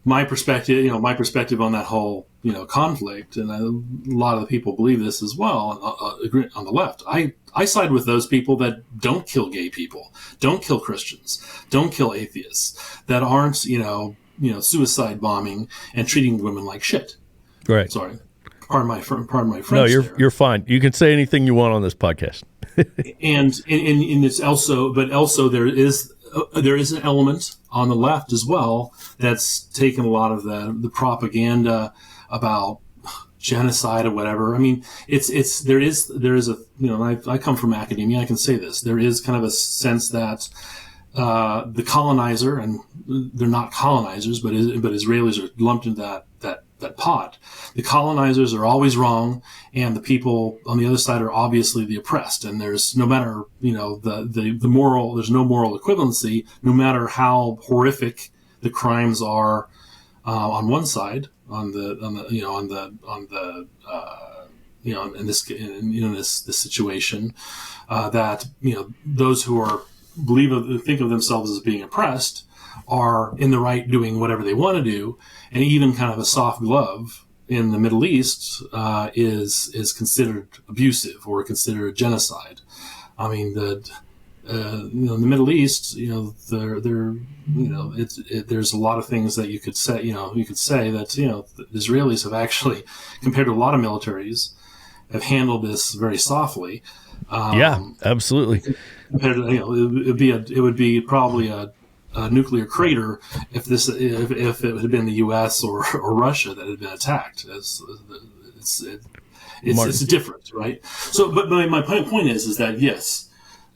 my perspective on that whole, conflict, and a lot of the people believe this as well, agree on the left. I side with those people that don't kill gay people, don't kill Christians, don't kill atheists, that aren't, suicide bombing and treating women like shit. Right. Sorry. Pardon my French. No, you're fine. You can say anything you want on this podcast. and it's also, but also there is an element on the left as well that's taken a lot of the propaganda about genocide or whatever. I mean, there is a, I come from academia, I can say this. There is kind of a sense that the colonizer, and they're not colonizers, but Israelis are lumped into that pot. The colonizers are always wrong, and the people on the other side are obviously the oppressed. And there's no matter, the moral, there's no moral equivalency, no matter how horrific the crimes are on one side, in this situation, that those who think of themselves as being oppressed are in the right, doing whatever they want to do, and even kind of a soft glove in the Middle East is considered abusive or considered genocide. I mean, in the Middle East, there's a lot of things that you could say. You could say that the Israelis have actually, compared to a lot of militaries, have handled this very softly. Yeah, absolutely. Compared to, it would be probably a nuclear crater if it had been the U.S. or Russia that had been attacked. It's different, right? So, but my point is that yes,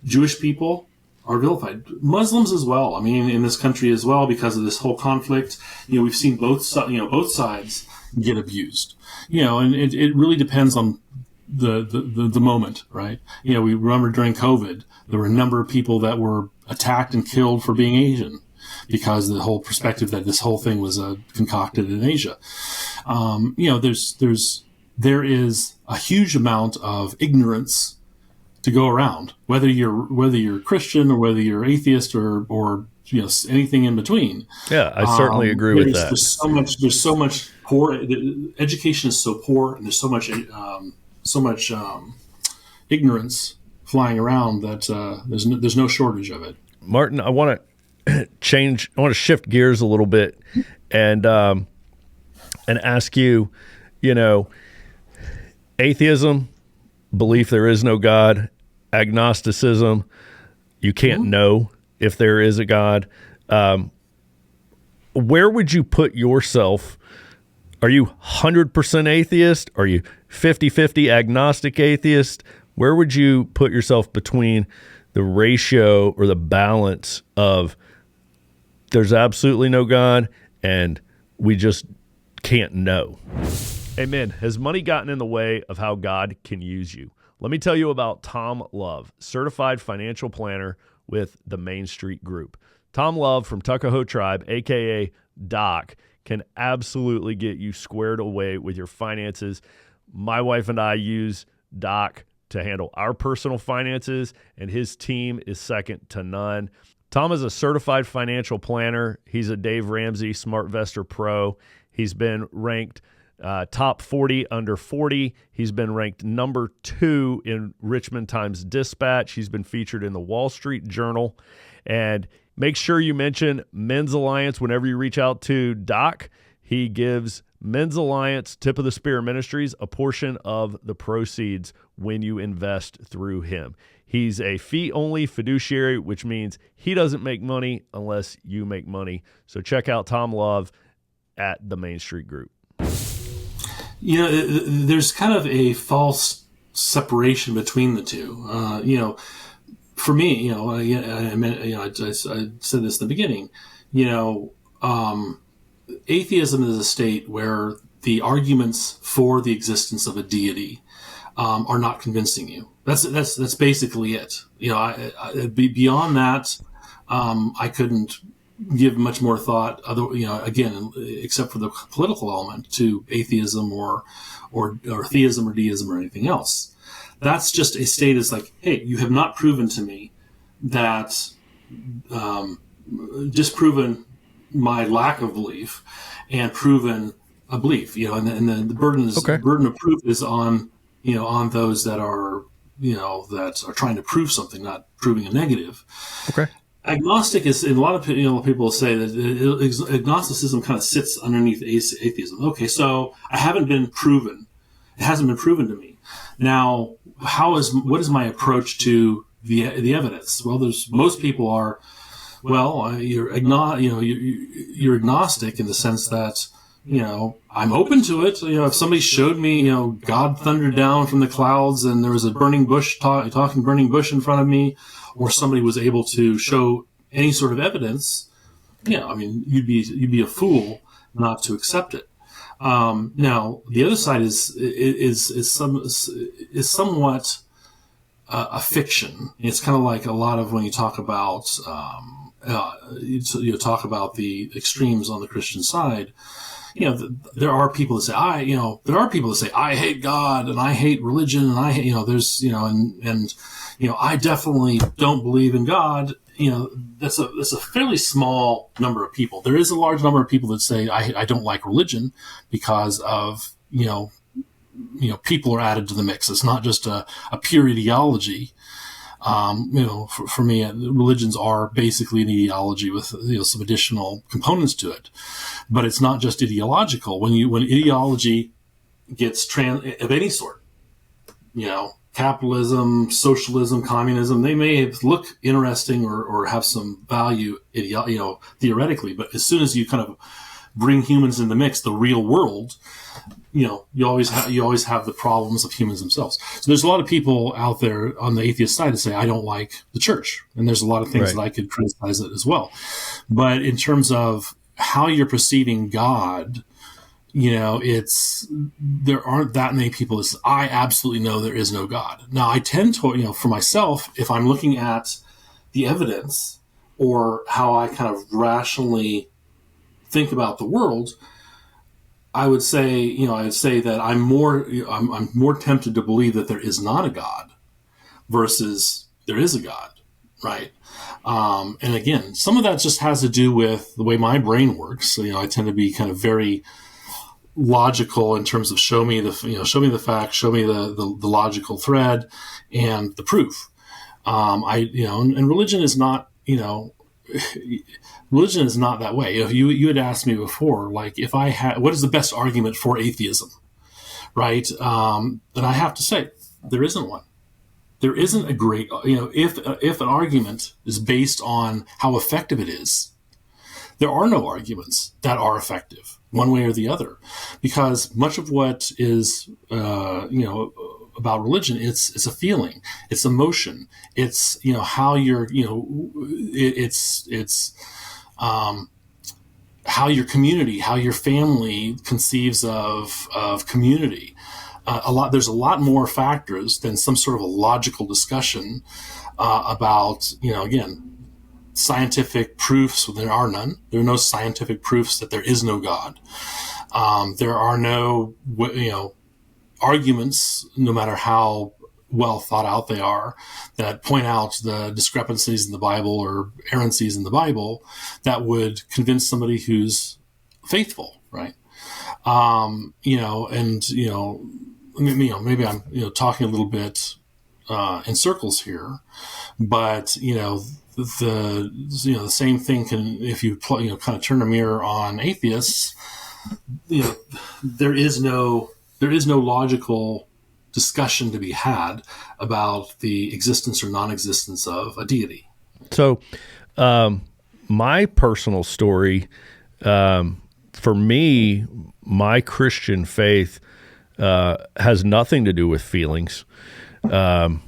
Jewish people are vilified, Muslims as well. I mean, in this country as well, because of this whole conflict, we've seen both sides get abused. And it really depends on the moment, right? We remember during COVID, there were a number of people that were attacked and killed for being Asian, because the whole perspective that this whole thing was concocted in Asia. There is a huge amount of ignorance to go around, whether you're Christian or whether you're atheist or anything in between. Yeah, I certainly agree with that. There's so much poor education is so poor, and there's so much ignorance flying around that there's no shortage of it. Martin, I want to shift gears a little bit and ask you, atheism, belief there is no God, agnosticism, you can't know if there is a God. Where would you put yourself? Are you 100% atheist? Are you 50-50 agnostic atheist? Where would you put yourself between the ratio or the balance of there's absolutely no God and we just can't know? Amen. Has money gotten in the way of how God can use you? Let me tell you about Tom Love, certified financial planner with the Main Street Group. Tom Love from Tuckahoe Tribe, a.k.a. Doc, can absolutely get you squared away with your finances. My wife and I use Doc to handle our personal finances, and his team is second to none. Tom is a certified financial planner. He's a Dave Ramsey SmartVestor Pro. He's been ranked top 40 under 40. He's been ranked number 2 in Richmond Times-Dispatch. He's been featured in the Wall Street Journal. And make sure you mention Men's Alliance whenever you reach out to Doc. He gives Men's Alliance, Tip of the Spear Ministries, a portion of the proceeds when you invest through him. He's a fee-only fiduciary, which means he doesn't make money unless you make money. So check out Tom Love at the Main Street Group. There's kind of a false separation between the two. For me, I said this in the beginning. Atheism is a state where the arguments for the existence of a deity are not convincing you. That's basically it. Beyond that, I couldn't give much more thought, again, except for the political element, to atheism or theism or deism or anything else. That's just a state. It's like, hey, you have not proven to me that, disproven my lack of belief and proven a belief, and then the burden of proof is on, on those that are, that are trying to prove something, not proving a negative. Okay. Agnostic is, and a lot of people say that agnosticism kind of sits underneath atheism. Okay, so I haven't been proven. It hasn't been proven to me. Now, what is my approach to the evidence? Well, most people are, you're agnostic in the sense that, I'm open to it. If somebody showed me, God thundered down from the clouds and there was a burning bush, talking burning bush in front of me, or somebody was able to show any sort of evidence, you'd be a fool not to accept it. Now, the other side is somewhat a fiction. It's kind of like a lot of when you talk about talk about the extremes on the Christian side. There are people that say I hate God and I hate religion and I hate, I definitely don't believe in God. That's a fairly small number of people. There is a large number of people that say I don't like religion because of, people are added to the mix. It's not just a pure ideology. For me, religions are basically an ideology with some additional components to it, but it's not just ideological. When ideology gets of any sort, capitalism, socialism, communism, they may look interesting or have some value, theoretically, but as soon as you kind of bring humans in the mix, the real world, you always have the problems of humans themselves. So there's a lot of people out there on the atheist side that say, I don't like the church. And there's a lot of things that I could criticize it as well. But in terms of how you're perceiving God, there aren't that many people that say, I absolutely know there is no God. Now, I tend to, for myself, if I'm looking at the evidence or how I kind of rationally think about the world, I would say that I'm more tempted to believe that there is not a God versus there is a God, right? And again, some of that just has to do with the way my brain works. So, I tend to be kind of very logical in terms of show me the facts, show me the logical thread and the proof. And religion is not, religion is not that way. If you had asked me before, like if I had, what is the best argument for atheism, right? Then I have to say there isn't one. There isn't a great, if an argument is based on how effective it is, there are no arguments that are effective one way or the other, because much of what is, about religion, it's a feeling, it's emotion, it's, how you're, it's how your community, how your family conceives of community. There's a lot more factors than some sort of a logical discussion about, again, scientific proofs. There are none. There are no scientific proofs that there is no God. There are no, arguments, no matter how well thought out they are, that point out the discrepancies in the Bible or errancies in the Bible that would convince somebody who's faithful, right? Maybe I'm, talking a little bit in circles here, but the same thing can, if you kind of turn a mirror on atheists, there is no logical discussion to be had about the existence or non-existence of a deity. So, my personal story, for me, my Christian faith has nothing to do with feelings. I'm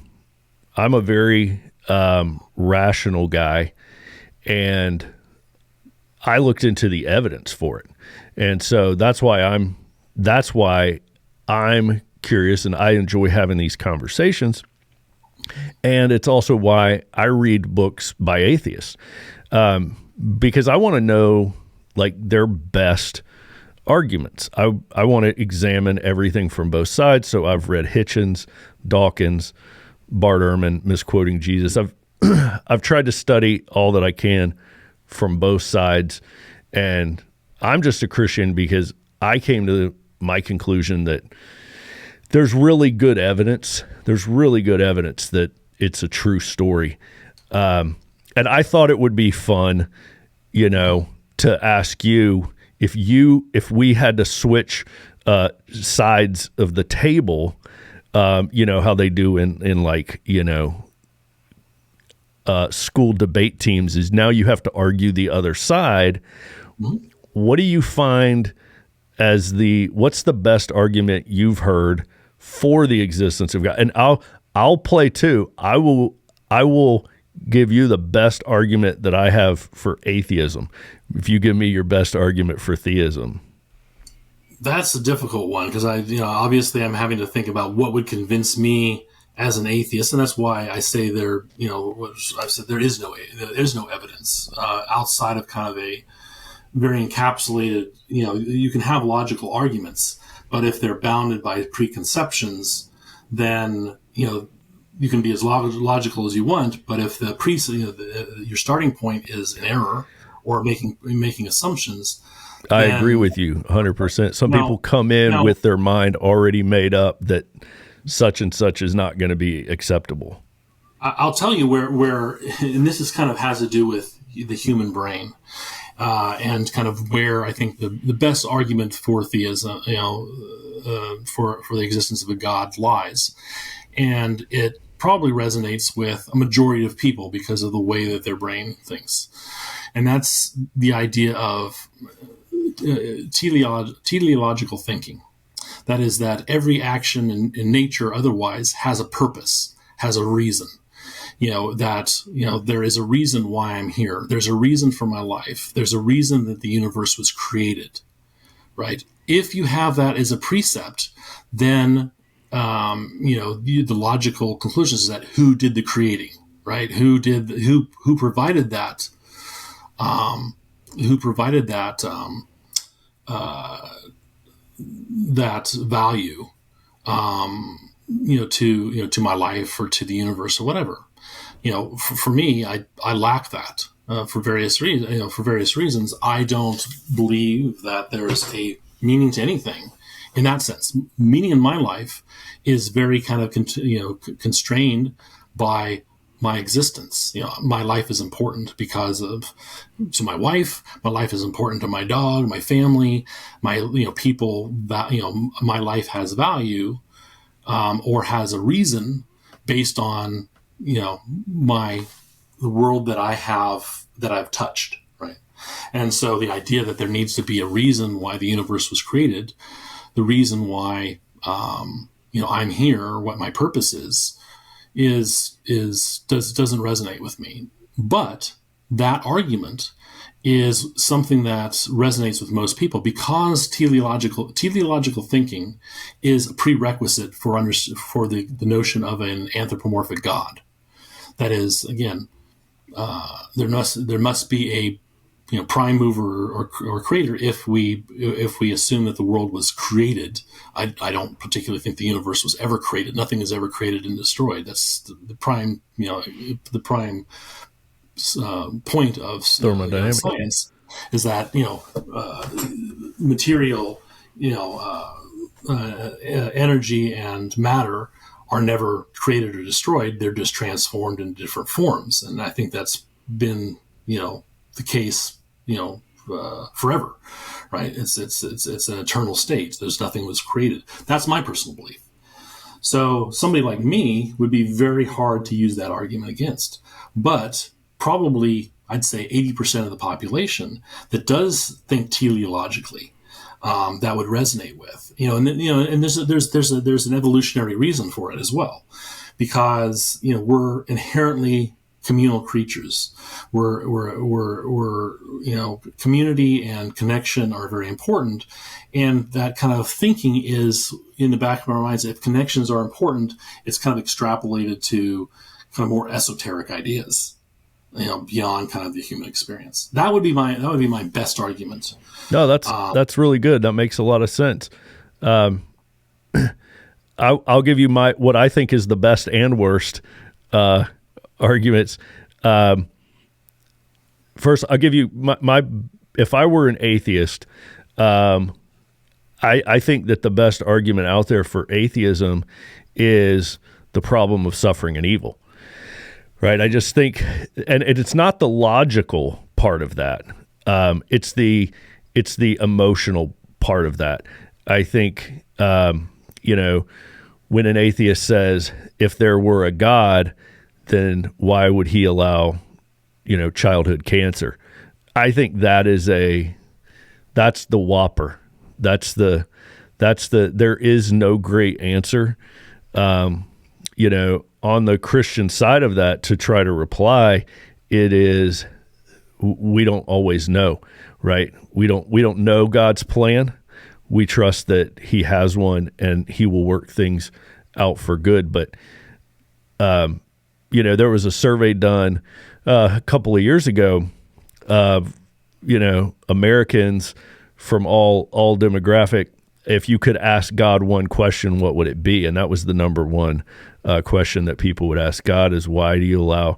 a very rational guy, and I looked into the evidence for it, and so that's why I'm curious, and I enjoy having these conversations. And it's also why I read books by atheists, because I want to know their best arguments. I want to examine everything from both sides. So I've read Hitchens, Dawkins, Bart Ehrman, misquoting Jesus. I've tried to study all that I can from both sides, And I'm just a Christian because I came to my conclusion that there's really good evidence. There's really good evidence that it's a true story. And I thought it would be fun, to ask you if we had to switch sides of the table, how they do in like, school debate teams, is now you have to argue the other side. Mm-hmm. What do you find as what's the best argument you've heard for the existence of God? And I'll play too. I will give you the best argument that I have for atheism if you give me your best argument for theism. That's a difficult one because obviously I'm having to think about what would convince me as an atheist, and that's why I say there is no evidence outside of kind of a very encapsulated. You can have logical arguments, but if they're bounded by preconceptions, then you can be as logical as you want. But if your starting point is an error or making assumptions. I agree with you 100%. Some people come in with their mind already made up that such and such is not going to be acceptable. I'll tell you where and this is kind of has to do with the human brain, and kind of where I think the best argument for theism, for the existence of a God lies. And it probably resonates with a majority of people because of the way that their brain thinks. And that's the idea of teleological thinking. That is that every action in nature otherwise has a purpose, has a reason. There is a reason why I'm here. There's a reason for my life. There's a reason that the universe was created, right? If you have that as a precept, then, the logical conclusion is that who did the creating, right? Who provided that, that value, to my life or to the universe or whatever. For me, I lack that for various reasons. For various reasons, I don't believe that there is a meaning to anything in that sense. Meaning in my life is very kind of constrained by my existence. My life is important because to my wife. My life is important to my dog, my family, my people. That my life has value, or has a reason based on the world that I've touched, right? And so the idea that there needs to be a reason why the universe was created, the reason why I'm here, what my purpose doesn't resonate with me. But that argument is something that resonates with most people because teleological thinking is a prerequisite for the notion of an anthropomorphic God. That is, again, there must be a prime mover or creator if we assume that the world was created. I don't particularly think the universe was ever created. Nothing is ever created and destroyed. That's the prime point of science is that material energy and matter are never created or destroyed. They're just transformed into different forms, and I think that's been the case forever, right? It's an eternal state. There's nothing was created. That's my personal belief. So somebody like me would be very hard to use that argument against, but probably I'd say 80% of the population that does think teleologically, that would resonate with, and there's an evolutionary reason for it as well, because we're inherently communal creatures. We're community and connection are very important, and that kind of thinking is in the back of our minds. If connections are important, it's kind of extrapolated to kind of more esoteric ideas, beyond kind of the human experience. That would be my best argument. No, that's really good. That makes a lot of sense. I'll give you what I think is the best and worst arguments. First, I'll give you my if I were an atheist, I think that the best argument out there for atheism is the problem of suffering and evil, right? I just think, and it's not the logical part of that. It's the emotional part of that. I think, when an atheist says, if there were a God, then why would he allow, childhood cancer? I think that's the whopper. There is no great answer. On the Christian side of that, to try to reply, it is, we don't always know, right? We don't know God's plan. We trust that he has one and he will work things out for good. But, there was a survey done a couple of years ago of, Americans from all demographic. If you could ask God one question, what would it be? And that was the number one question that people would ask God is, why do you allow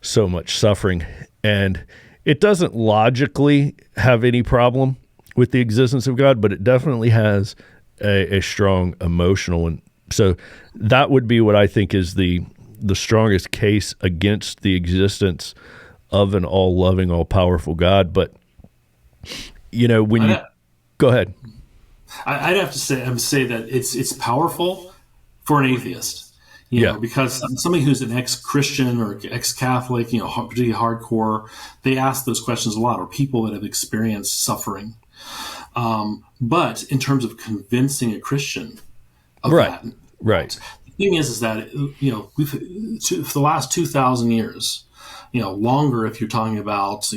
so much suffering? And it doesn't logically have any problem with the existence of God, but it definitely has a strong emotional one. So that would be what I think is the strongest case against the existence of an all-loving, all-powerful God. But, when you... Go ahead. I'd have to say that it's powerful for an atheist, because somebody who's an ex-Christian or ex-Catholic, particularly hardcore, they ask those questions a lot, or people that have experienced suffering. But in terms of convincing a Christian of that, right. The thing is that we've for the last 2,000 years, longer if you're talking about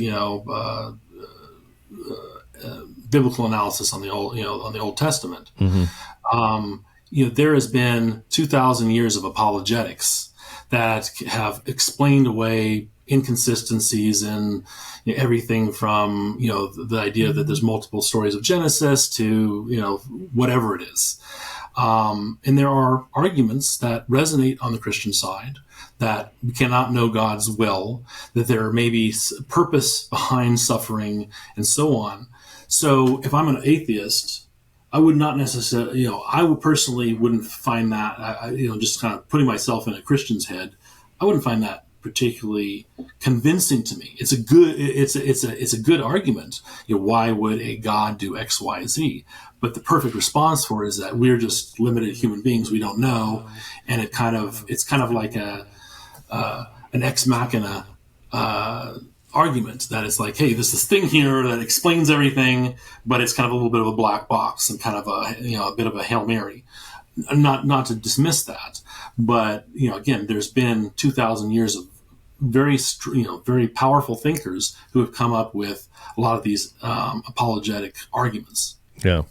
biblical analysis on the Old Testament. Mm-hmm. There has been 2,000 years of apologetics that have explained away inconsistencies in everything from the idea that there's multiple stories of Genesis to whatever it is, and there are arguments that resonate on the Christian side that we cannot know God's will, that there may be purpose behind suffering, and so on. So if I'm an atheist, I would not necessarily, I would personally wouldn't find that, just kind of putting myself in a Christian's head, I wouldn't find that particularly convincing to me. It's a good argument. Why would a God do X, Y, Z? But the perfect response for it is that we're just limited human beings. We don't know, and it's kind of like an ex machina argument that it's like, hey, there's this thing here that explains everything, but it's kind of a little bit of a black box and kind of a bit of a Hail Mary. Not to dismiss that, but again, there's been 2,000 years of very powerful thinkers who have come up with a lot of these apologetic arguments. Yeah,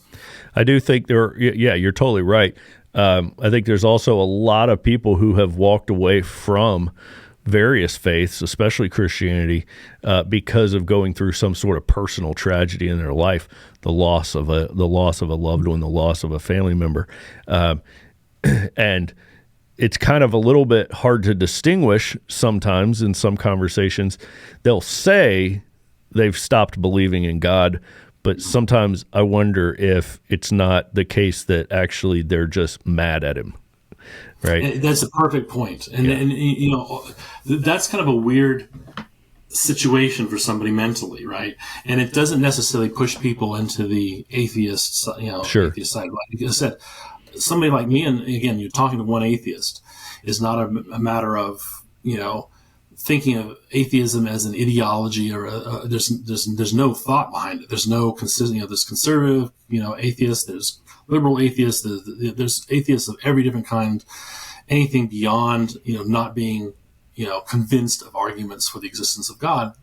I do think you're totally right. I think there's also a lot of people who have walked away from various faiths, especially Christianity, because of going through some sort of personal tragedy in their life, the loss of a loved one, the loss of a family member, and it's kind of a little bit hard to distinguish sometimes. In some conversations, they'll say they've stopped believing in God, but sometimes I wonder if it's not the case that actually they're just mad at him. Right. That's a perfect point. And that's kind of a weird situation for somebody mentally, right? And it doesn't necessarily push people into the atheist, atheist side. Like I said, somebody like me, and again, you're talking to one atheist, is not a matter of, thinking of atheism as an ideology or there's no thought behind it. There's no consistent, there's conservative, atheists, there's liberal atheists, there's atheists of every different kind. Anything beyond, not being, convinced of arguments for the existence of God,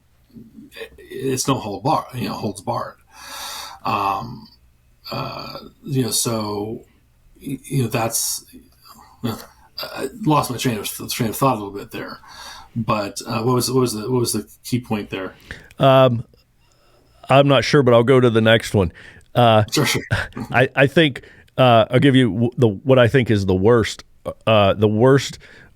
it's no holds barred. So, that's. I lost my train of thought a little bit there, but what was the key point there? I'm not sure, but I'll go to the next one. Sure. I think I'll give you what I think is the worst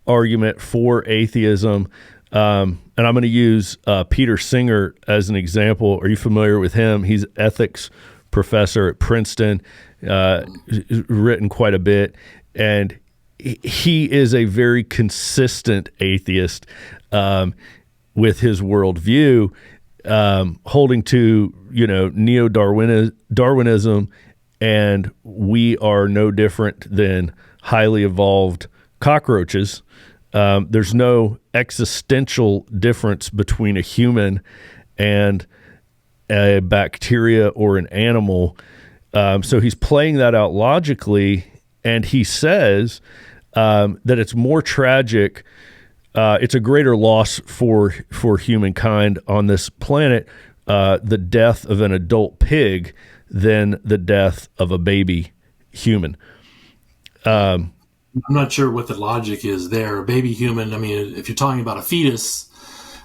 argument for atheism And I'm going to use Peter Singer as an example. Are you familiar with him? He's an ethics professor at Princeton, written quite a bit, and he is a very consistent atheist with his worldview, holding to neo-Darwinism, and we are no different than highly evolved cockroaches. There's no existential difference between a human and a bacteria or an animal. So he's playing that out logically, and he says that it's more tragic. It's a greater loss for humankind on this planet, the death of an adult pig than the death of a baby human. I'm not sure what the logic is there. A baby human, I mean, if you're talking about a fetus,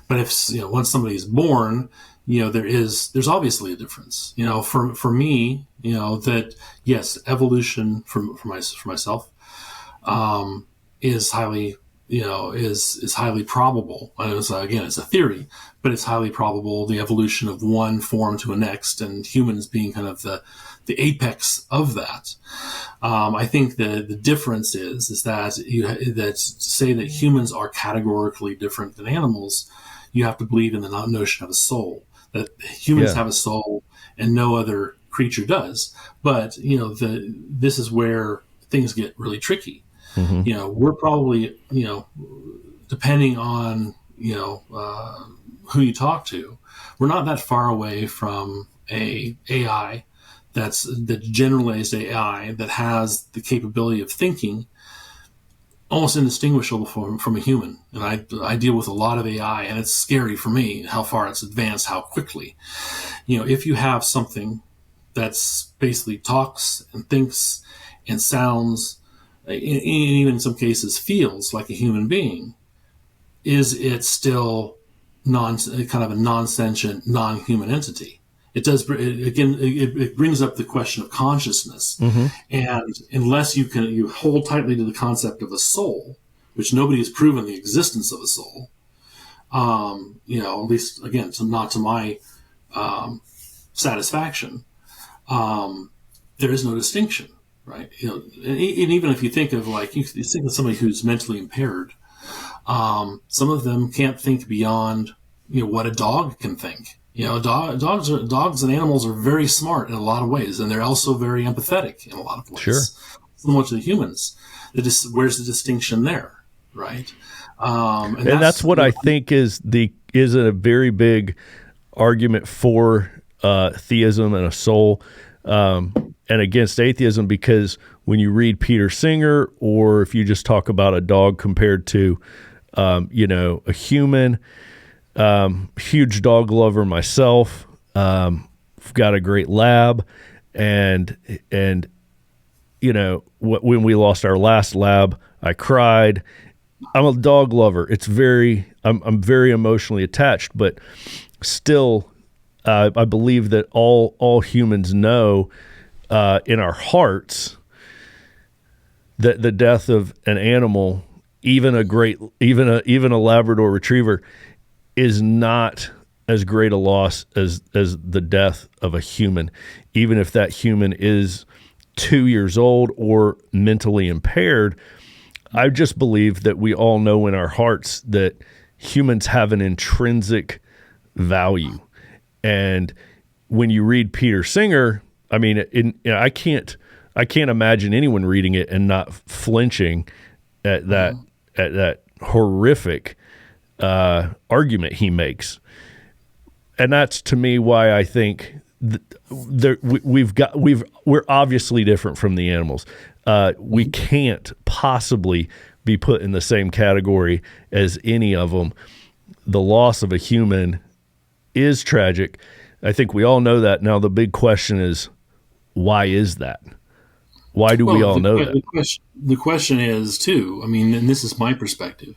but if, once somebody is born, there's obviously a difference. For me, that yes, evolution for myself, is highly, is highly probable. It's a theory, but it's highly probable, the evolution of one form to a next, and humans being kind of the apex of that. I think the difference is that that to say that humans are categorically different than animals, you have to believe in the notion of a soul, that humans have a soul and no other creature does. But this is where things get really tricky. Mm-hmm. We're probably depending on who you talk to, we're not that far away from a AI that's the generalized AI that has the capability of thinking almost indistinguishable from a human. And I deal with a lot of AI, and it's scary for me how far it's advanced, how quickly. If you have something that's basically talks and thinks and sounds, and even in some cases feels like a human being, is it still kind of a non-sentient, non-human entity? It does. It brings up the question of consciousness, mm-hmm. and unless you hold tightly to the concept of a soul, which nobody has proven the existence of a soul, at least again, not to my satisfaction, there is no distinction, right? And even if you think of you think of somebody who's mentally impaired, some of them can't think beyond what a dog can think. Dogs and animals are very smart in a lot of ways, and they're also very empathetic in a lot of ways. Sure. So much of the humans. Where's the distinction there, right? And that's what I think is a very big argument for theism and a soul, and against atheism, because when you read Peter Singer, or if you just talk about a dog compared to, a human. Huge dog lover myself. I've got a great lab, and when we lost our last lab, I cried. I'm a dog lover. I'm very emotionally attached, but still, I believe that all humans know in our hearts that the death of an animal, even a Labrador Retriever, is not as great a loss as the death of a human, even if that human is 2 years old or mentally impaired. I just believe that we all know in our hearts that humans have an intrinsic value. And when you read Peter Singer, I mean, I can't imagine anyone reading it and not flinching at that horrific argument he makes. And that's, to me, why I think we're obviously different from the animals. We can't possibly be put in the same category as any of them. The loss of a human is tragic. I think we all know that. Now, the big question is, why is that? Why do we all know that? The question is, too, I mean, and this is my perspective,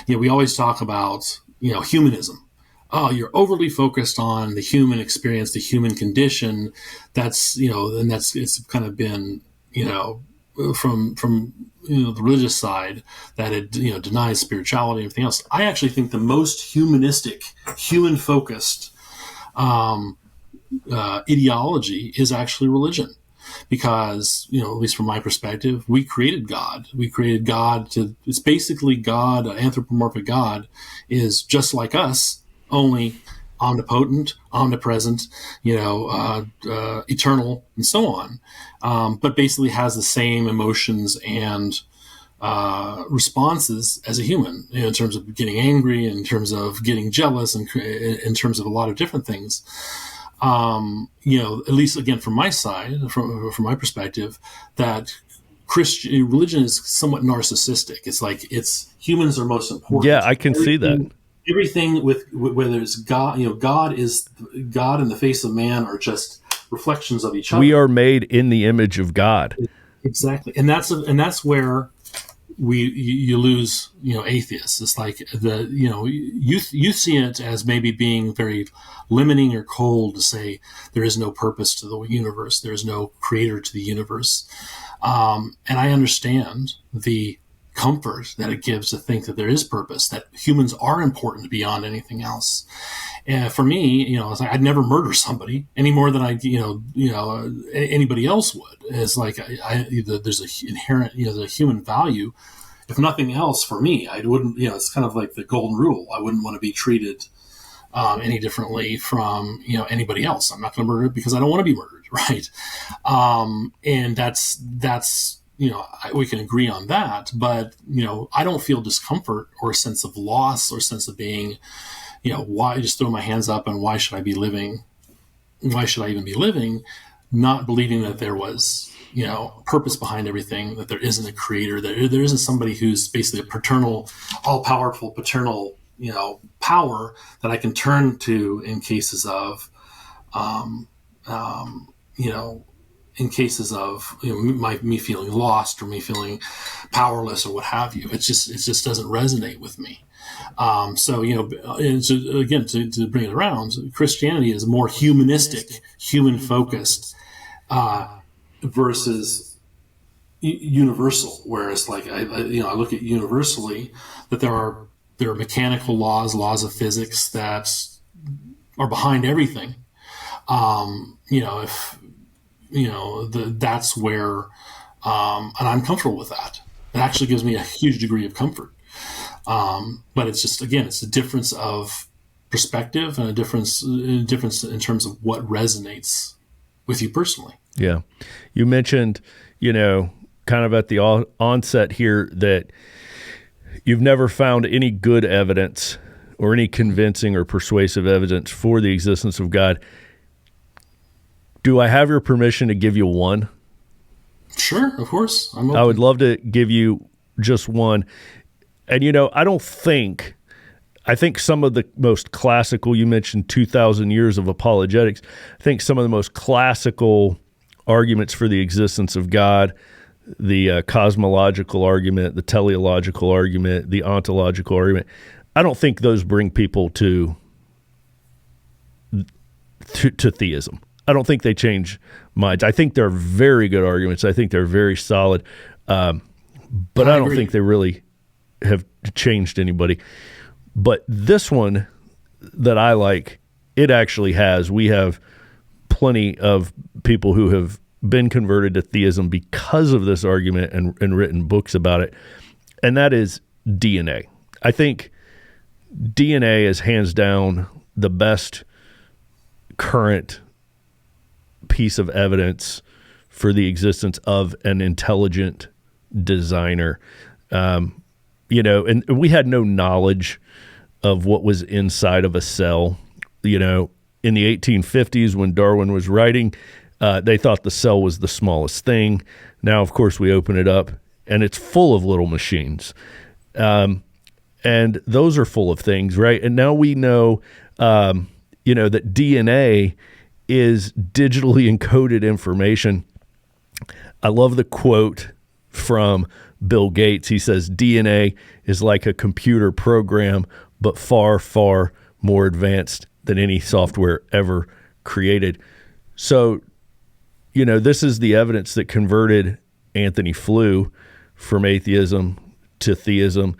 we always talk about, humanism. Oh, you're overly focused on the human experience, the human condition. That's, and it's kind of been, from the religious side that it denies spirituality and everything else. I actually think the most humanistic, human focused ideology is actually religion, because at least from my perspective, we created God. It's basically God. Anthropomorphic God is just like us, only omnipotent, omnipresent, eternal, and so on, but basically has the same emotions and responses as a human, in terms of getting angry, in terms of getting jealous, and in terms of a lot of different things. At least again from my side, from my perspective, that Christian religion is somewhat narcissistic. It's like humans are most important. Yeah, I can see that. Everything with whether it's God, God is God, and the face of man are just reflections of each other. We are made in the image of God. Exactly, and that's where you lose atheists. It's like you see it as maybe being very limiting or cold to say there is no purpose to the universe, there is no creator to the universe, and I understand the comfort that it gives to think that there is purpose, that humans are important beyond anything else. And for me, it's like I'd never murder somebody any more than anybody else would. It's like there's a inherent, the human value. If nothing else, for me, I wouldn't. It's kind of like the golden rule. I wouldn't want to be treated any differently from anybody else. I'm not going to murder because I don't want to be murdered, right? And that's. We can agree on that, but I don't feel discomfort or a sense of loss or sense of being, why just throw my hands up and why should I be living? Why should I even be living? Not believing that there was, purpose behind everything, that there isn't a creator, that there isn't somebody who's basically a paternal, all-powerful paternal, power that I can turn to in cases of, in cases of me feeling lost or me feeling powerless or what have you. It just doesn't resonate with me. And so again, to bring it around, Christianity is more humanistic, human focused, versus universal. Whereas like I look at universally that there are mechanical laws of physics that are behind everything. That's where, and I'm comfortable with that. It actually gives me a huge degree of comfort. But it's just, again, it's a difference of perspective and a difference in terms of what resonates with you personally. Yeah. You mentioned, kind of at the onset here that you've never found any good evidence or any convincing or persuasive evidence for the existence of God. Do I have your permission to give you one? Sure, of course. I'm open. I would love to give you just one. And, I think some of the most classical, you mentioned 2,000 years of apologetics, I think some of the most classical arguments for the existence of God, the cosmological argument, the teleological argument, the ontological argument, I don't think those bring people to theism. I don't think they change minds. I think they're very good arguments. I think they're very solid, but I don't think they really have changed anybody. But this one that I like, it actually has. We have plenty of people who have been converted to theism because of this argument and written books about it, and that is DNA. I think DNA is hands down the best current piece of evidence for the existence of an intelligent designer. And we had no knowledge of what was inside of a cell. In the 1850s when Darwin was writing, they thought the cell was the smallest thing. Now, of course, we open it up and it's full of little machines. And those are full of things, right? And now we know, that DNA is digitally encoded information. I love the quote from Bill Gates. He says, DNA is like a computer program, but far, far more advanced than any software ever created. So, this is the evidence that converted Anthony flew from atheism to theism.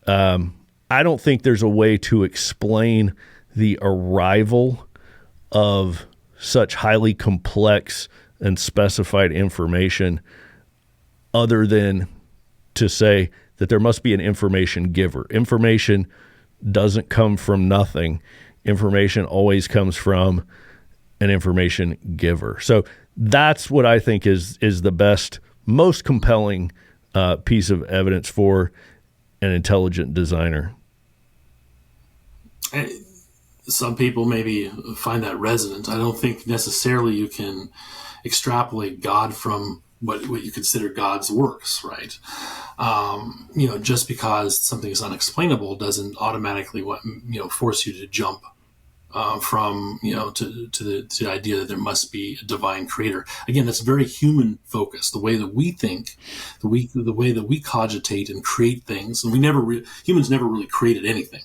I don't think there's a way to explain the arrival of such highly complex and specified information other than to say that there must be an information giver. Information doesn't come from nothing. Information always comes from an information giver. So that's what I think is the best, most compelling piece of evidence for an intelligent designer. Some people maybe find that resonant. I don't think necessarily you can extrapolate God from what you consider God's works, right? Just because something is unexplainable doesn't automatically force you to jump from to the idea that there must be a divine creator. Again, that's very human focused. The way that we think, the way that we cogitate and create things, and humans never really created anything,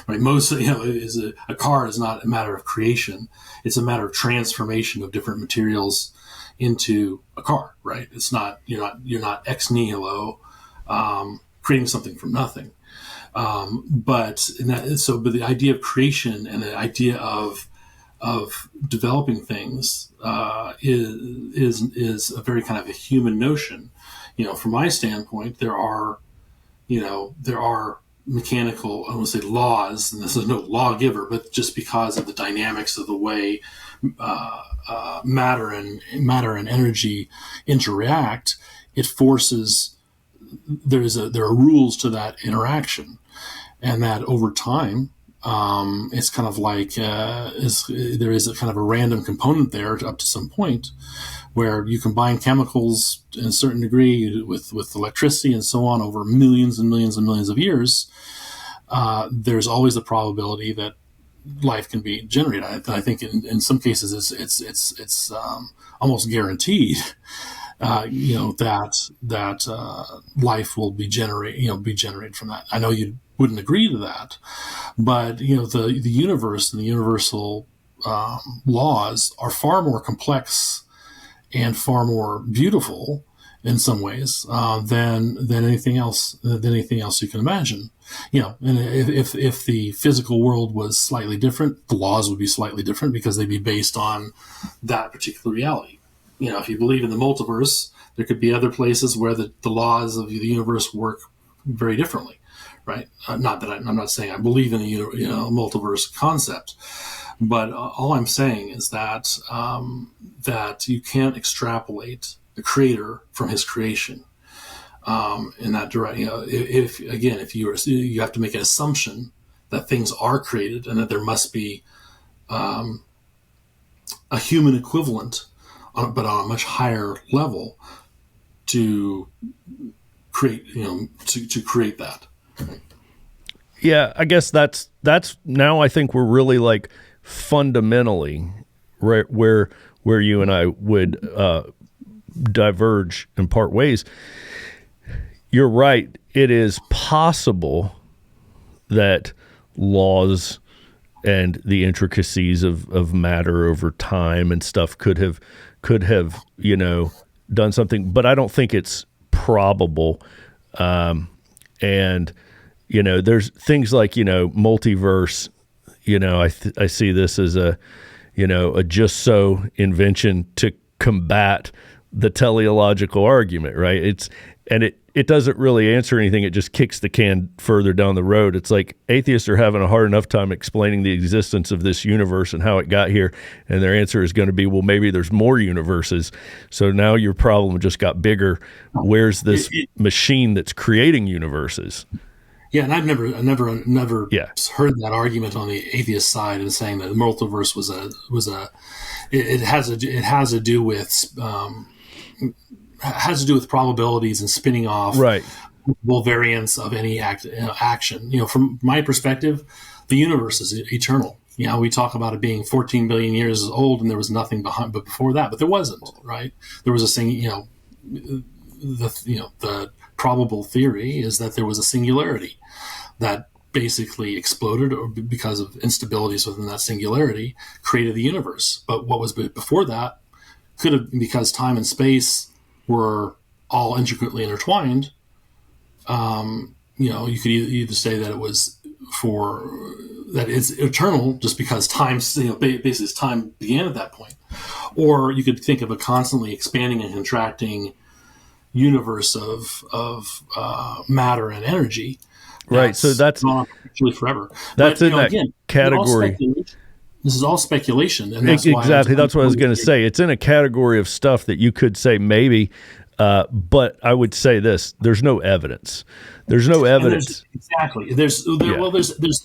right? Most is a car is not a matter of creation; it's a matter of transformation of different materials into a car, right? It's not you're not ex nihilo creating something from nothing. But the idea of creation and the idea of developing things is a very kind of a human notion. From my standpoint, there are mechanical, I don't want to say laws, and this is no lawgiver, but just because of the dynamics of the way matter and energy interact, it forces there are rules to that interaction, and that over time, it's kind of like there is a kind of a random component there up to some point where you combine chemicals in a certain degree with electricity and so on over millions and millions and millions of years. There's always the probability that life can be generated. I think in some cases it's almost guaranteed. That life will be generated from that. I know you wouldn't agree to that, but the universe and the universal laws are far more complex and far more beautiful in some ways than anything else you can imagine. And if the physical world was slightly different, the laws would be slightly different because they'd be based on that particular reality. If you believe in the multiverse, there could be other places where the laws of the universe work very differently, right? Not that I'm not saying I believe in the multiverse concept, but all I'm saying is that that you can't extrapolate the creator from his creation in that direction. If you have to make an assumption that things are created and that there must be a human equivalent, but on a much higher level to create, to create that. Yeah, I guess that's now I think we're really like fundamentally right where you and I would diverge and part ways. You're right. It is possible that laws and the intricacies of matter over time and stuff could have done something, but I don't think it's probable. And there's things like multiverse. I see this as a just so invention to combat the teleological argument, right? It doesn't really answer anything. It just kicks the can further down the road. It's like atheists are having a hard enough time explaining the existence of this universe and how it got here, and their answer is going to be, well, maybe there's more universes. So now your problem just got bigger. Where's this machine that's creating universes? Yeah, and I've never heard that argument on the atheist side and saying that the multiverse has to do with probabilities and spinning off multiple variants of any action. From my perspective, the universe is eternal. We talk about it being 14 billion years old, and there was nothing but before that, but there wasn't. Right? There was the probable theory is that there was a singularity that basically exploded or because of instabilities within that singularity created the universe. But what was before that could have, because time and space were all intricately intertwined, you could either say that it was that it's eternal just because basically time began at that point, or you could think of a constantly expanding and contracting universe of matter and energy. Right. So that's not actually forever. That's in that category. This is all speculation. And that's exactly. That's what I was going to say. It's in a category of stuff that you could say maybe, but I would say this: there's no evidence. There's no evidence. Exactly. There's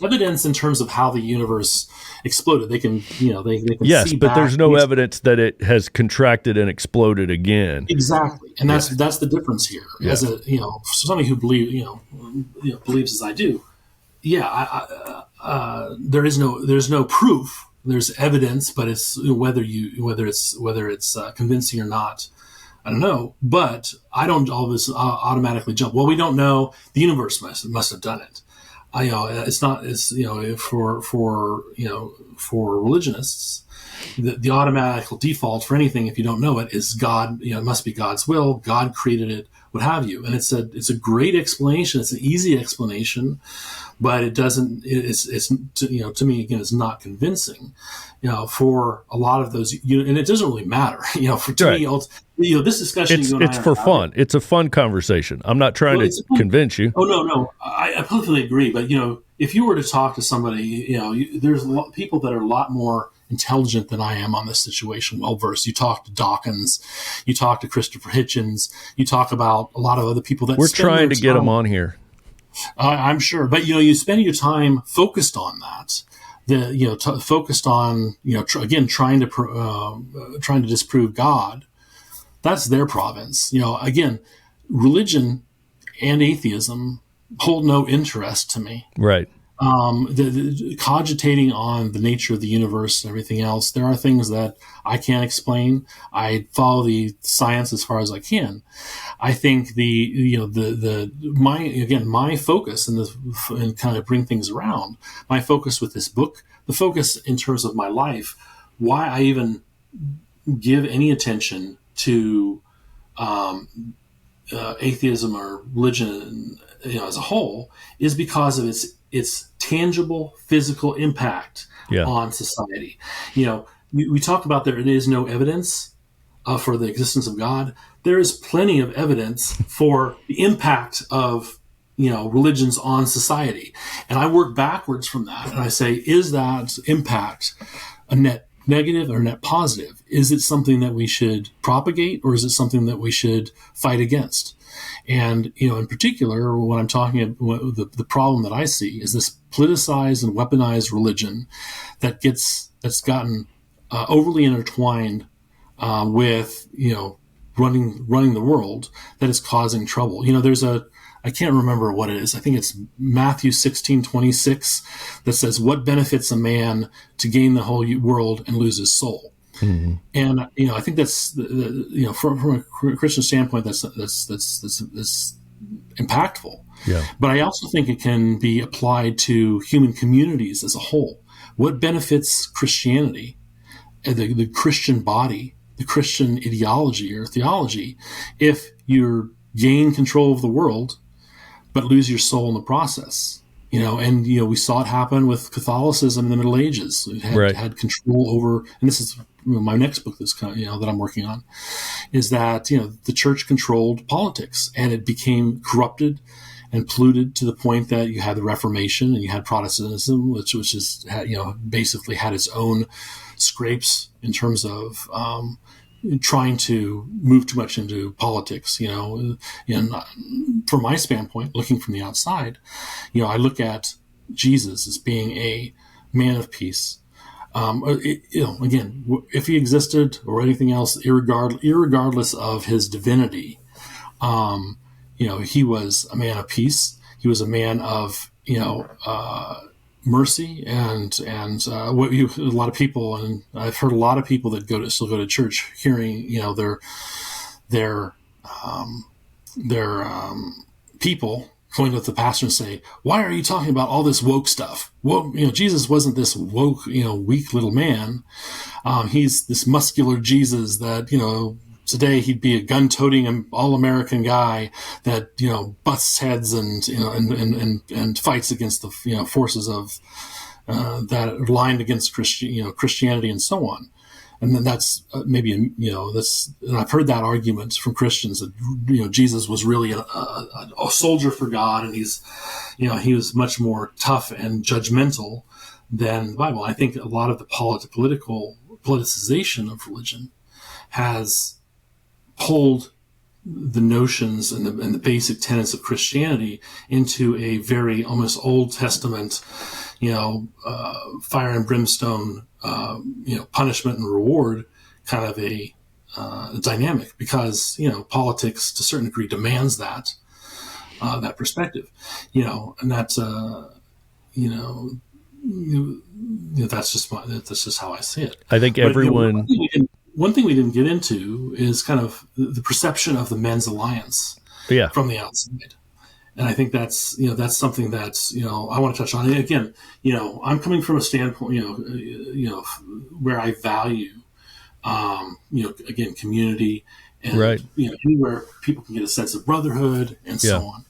evidence in terms of how the universe exploded. They can yes, see but back. There's no evidence that it has contracted and exploded again. Exactly, and that's the difference here. Yeah. As somebody who believes as I do, there's no proof. There's evidence, but it's whether it's convincing or not, I don't know. But I don't always automatically jump. Well, we don't know. The universe must have done it. It's not. It's for religionists, the automatic default for anything, if you don't know it, is God. It must be God's will. God created it. What have you? And it's a great explanation. It's an easy explanation, but it doesn't. It's to me again, it's not convincing. For a lot of those, and it doesn't really matter. Me, this discussion. It's for fun. It's a fun conversation. I'm not trying to convince you. Oh no, I completely agree. But if you were to talk to somebody, there's people that are a lot more intelligent than I am on this situation, well versed. You talk to Dawkins, you talk to Christopher Hitchens, you talk about a lot of other people that we're trying to get them on here. I'm sure, but you spend your time focused on that. Focused on again trying to disprove God. That's their province. Again, religion and atheism hold no interest to me. Right. Cogitating on the nature of the universe and everything else, there are things that I can't explain. I follow the science as far as I can. I think my focus and kind of bring things around. My focus with this book, the focus in terms of my life, why I even give any attention to atheism or religion, as a whole, is because of its tangible physical impact on society. We talk about there is no evidence for the existence of God. There is plenty of evidence for the impact of religions on society, and I work backwards from that, and I say, is that impact a net negative or net positive? Is it something that we should propagate, or is it something that we should fight against? And, in particular, when I'm talking about the problem that I see is this politicized and weaponized religion that's gotten overly intertwined with, running the world, that is causing trouble. I can't remember what it is. I think it's Matthew 16:26 that says, "What benefits a man to gain the whole world and lose his soul?" Mm-hmm. And I think that's from a Christian standpoint, that's impactful. Yeah. But I also think it can be applied to human communities as a whole. What benefits Christianity, the Christian body, the Christian ideology or theology, if you gain control of the world but lose your soul in the process? We saw it happen with Catholicism in the Middle Ages. It had control over, and this is my next book that's that I'm working on, is that the church controlled politics, and it became corrupted and polluted to the point that you had the Reformation and you had Protestantism, which is basically had its own scrapes in terms of trying to move too much into politics, and from my standpoint, looking from the outside, I look at Jesus as being a man of peace. Again, if he existed or anything else, irregardless of his divinity, he was a man of peace. He was a man of, mercy and what a lot of people, and I've heard a lot of people that still go to church, hearing their people going to the pastor and say, "Why are you talking about all this woke stuff? Well, Jesus wasn't this woke, weak little man. He's this muscular Jesus that today he'd be a gun-toting, all-American guy that busts heads and and fights against the forces of that are aligned against Christianity and so on. And then that's maybe that's, and I've heard that argument from Christians that Jesus was really a soldier for God, and he was much more tough and judgmental than the Bible. I think a lot of the politicization of religion has pulled the notions and the basic tenets of Christianity into a very almost Old Testament, fire and brimstone, punishment and reward kind of a dynamic, because politics to a certain degree demands that perspective, and that's that's just how I see it. I think everyone. One thing we didn't get into is kind of the perception of the men's alliance from the outside. And I think that's something that's, I want to touch on. And again, I'm coming from a standpoint, where I value, again, community and, anywhere people can get a sense of brotherhood and so on.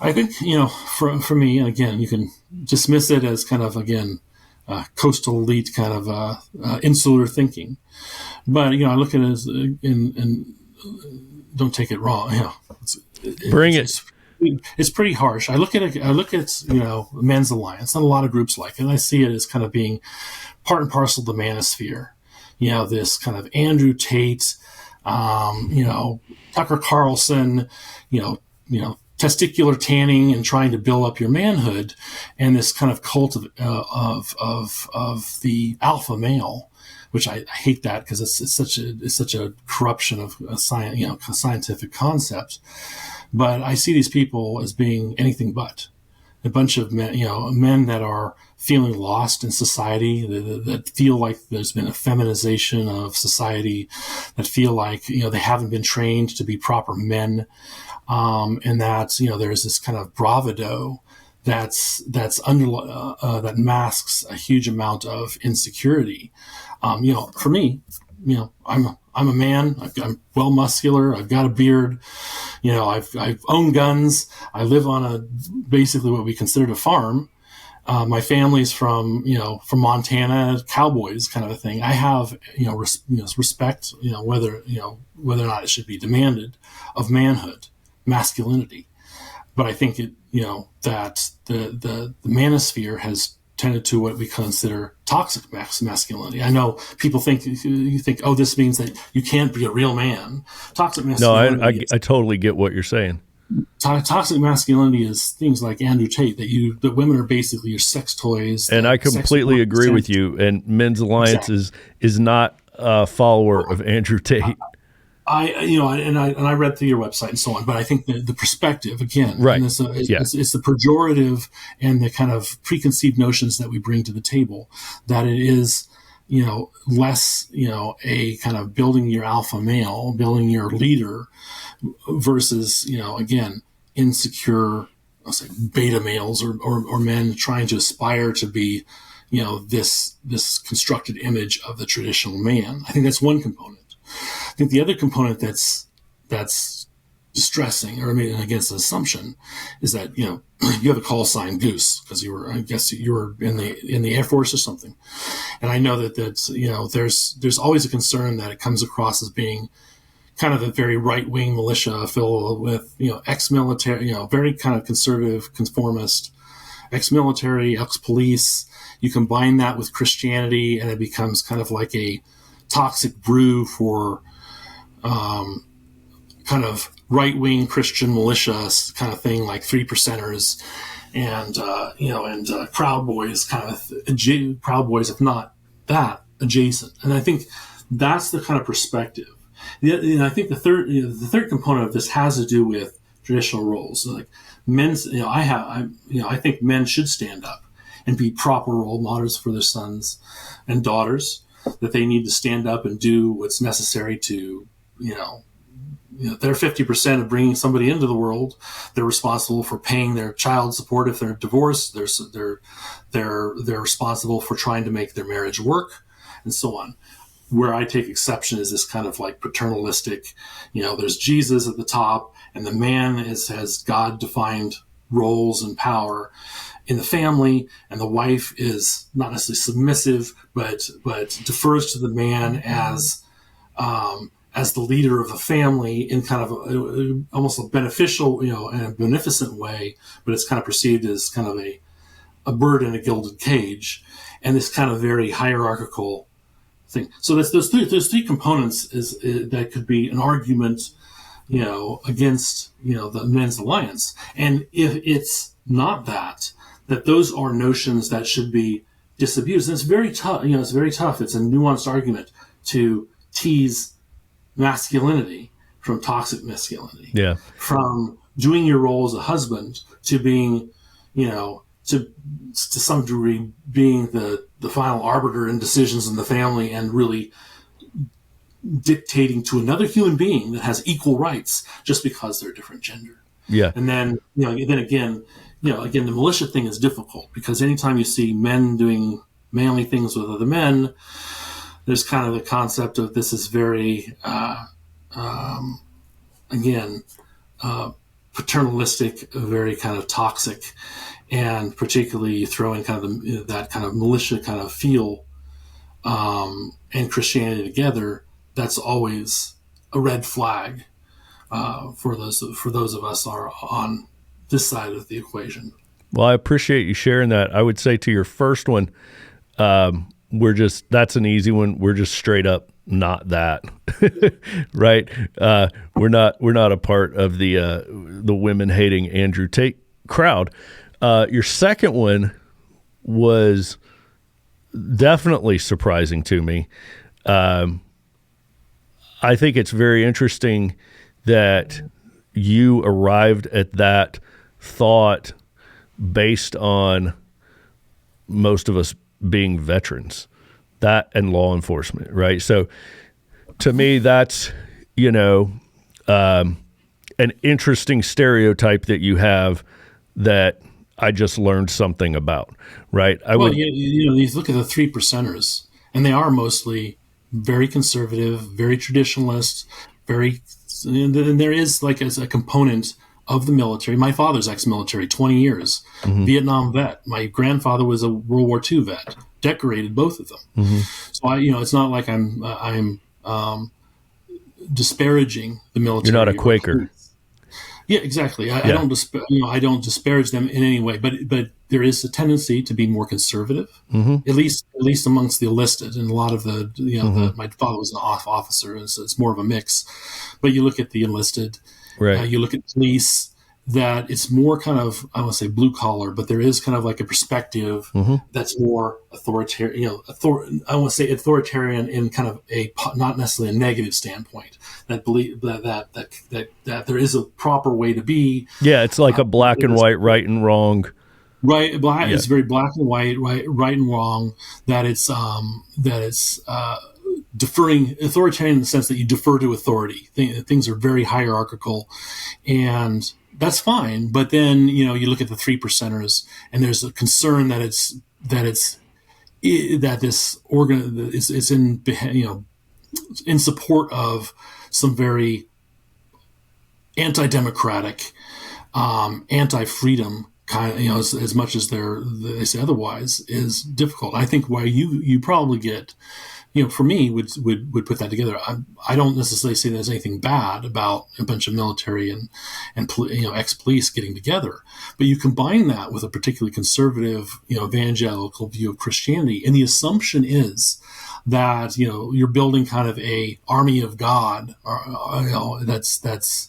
I think, for me, and again, you can dismiss it as kind of, again, coastal elite kind of insular thinking. But, I look at it as, and don't take it wrong, it's pretty harsh. I look at men's alliance, and a lot of groups like it, and I see it as kind of being part and parcel of the manosphere. This kind of Andrew Tate, Tucker Carlson, testicular tanning and trying to build up your manhood, and this kind of cult of the alpha male, which I hate that, because it's such a corruption of scientific concepts. But I see these people as being anything but a bunch of men, men that are feeling lost in society, that feel like there's been a feminization of society, that feel like, they haven't been trained to be proper men. And that, there's this kind of bravado that's under, that masks a huge amount of insecurity. For me, I'm a man. I'm well muscular. I've got a beard. I've owned guns. I live on basically what we considered a farm. My family's from Montana, cowboys kind of a thing. I have, respect, whether or not it should be demanded, of manhood, masculinity. But I think that the manosphere has tended to what we consider toxic masculinity. I know people think, oh, this means that you can't be a real man. Toxic masculinity. No, I totally get what you're saying. Toxic masculinity is things like Andrew Tate, that women are basically your sex toys. And I completely agree with you. And Men's Alliance is not a follower of Andrew Tate. I read through your website and so on, but I think the perspective, again, right. It's the pejorative and the kind of preconceived notions that we bring to the table, that it is, less, a kind of building your alpha male, building your leader, versus, again, insecure, I'll say beta males or men trying to aspire to be, this constructed image of the traditional man. I think that's one component. I think the other component that's distressing, or against the assumption, is that you have a call sign Goose because you were in the Air Force or something, and I know that there's always a concern that it comes across as being kind of a very right wing militia filled with ex-military, very kind of conservative, conformist, ex-military, ex-police. You combine that with Christianity, and it becomes kind of like a toxic brew for kind of right-wing Christian militia kind of thing, like 3%ers and Proud Boys, kind of Proud Boys, if not that, adjacent. And I think that's the kind of perspective. I think the third component of this has to do with traditional roles. So like men's, I think men should stand up and be proper role models for their sons and daughters, that they need to stand up and do what's necessary to, they're 50% of bringing somebody into the world. They're responsible for paying their child support if they're divorced. They're responsible for trying to make their marriage work, and so on. where I take exception is this kind of like paternalistic, there's Jesus at the top, and the man has God-defined roles and power in the family, and the wife is not necessarily submissive, but defers to the man as the leader of the family in kind of almost a beneficial, and a beneficent way, but it's kind of perceived as kind of a bird in a gilded cage, and this kind of very hierarchical thing. So those three components that could be an argument, against, the men's alliance. And if it's not that those are notions that should be disabused, and it's very tough, it's very tough. It's a nuanced argument to tease masculinity from toxic masculinity. Yeah. From doing your role as a husband to being, to some degree being the final arbiter in decisions in the family, and really dictating to another human being that has equal rights just because they're a different gender. Yeah. And then, again, the militia thing is difficult, because anytime you see men doing manly things with other men, there's kind of the concept of this is very, paternalistic, very kind of toxic, and particularly throwing kind of that kind of militia kind of feel and Christianity together. That's always a red flag for those of us are on this side of the equation. Well, I appreciate you sharing that. I would say to your first one, that's an easy one. We're just straight up not that, right? We're not a part of the women hating Andrew Tate crowd. Your second one was definitely surprising to me. I think it's very interesting that you arrived at that thought based on most of us being veterans, that and law enforcement, right? So to me, that's, an interesting stereotype that you have that I just learned something about, right? You look at the 3%ers, and they are mostly very conservative, very traditionalist, and there is like as a component of the military. My father's ex-military, 20 years, Vietnam vet. My grandfather was a World War II vet, decorated both of them. So it's not like I'm disparaging the military. You're not a Quaker. Yeah, exactly. I don't disparage them in any way, but there is a tendency to be more conservative, at least amongst the enlisted. And a lot of my father was an officer, and so it's more of a mix. But you look at the enlisted, right? You look at police, that it's more kind of, I don't want to say blue collar, but there is kind of like a perspective that's more authoritarian. I want to say authoritarian in kind of a not necessarily a negative standpoint. That believe that there is a proper way to be. Yeah, it's like a black and white, right and wrong. Right, black. Yeah. It's very black and white, right and wrong. That it's deferring, authoritarian in the sense that you defer to authority. Things are very hierarchical, and that's fine. But then you look at the 3%ers, and there's a concern that this organ is in support of some very anti-democratic, anti-freedom kind of, as much as they say otherwise, is difficult. I think why you probably get, for me, would put that together. I don't necessarily say there's anything bad about a bunch of military and ex-police getting together, but you combine that with a particularly conservative, evangelical view of Christianity, and the assumption is that you're building kind of a army of God, that's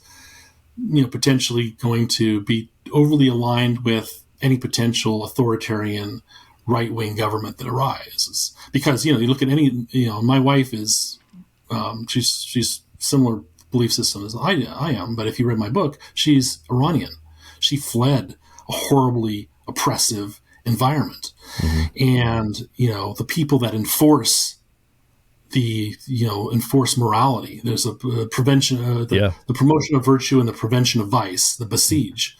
potentially going to be overly aligned with any potential authoritarian right-wing government that arises. Because you look at any, my wife is she's similar belief system as I am, but if you read my book, she's Iranian. She fled a horribly oppressive environment, and the people that enforce morality. There's a prevention, the promotion of virtue and the prevention of vice, the besiege.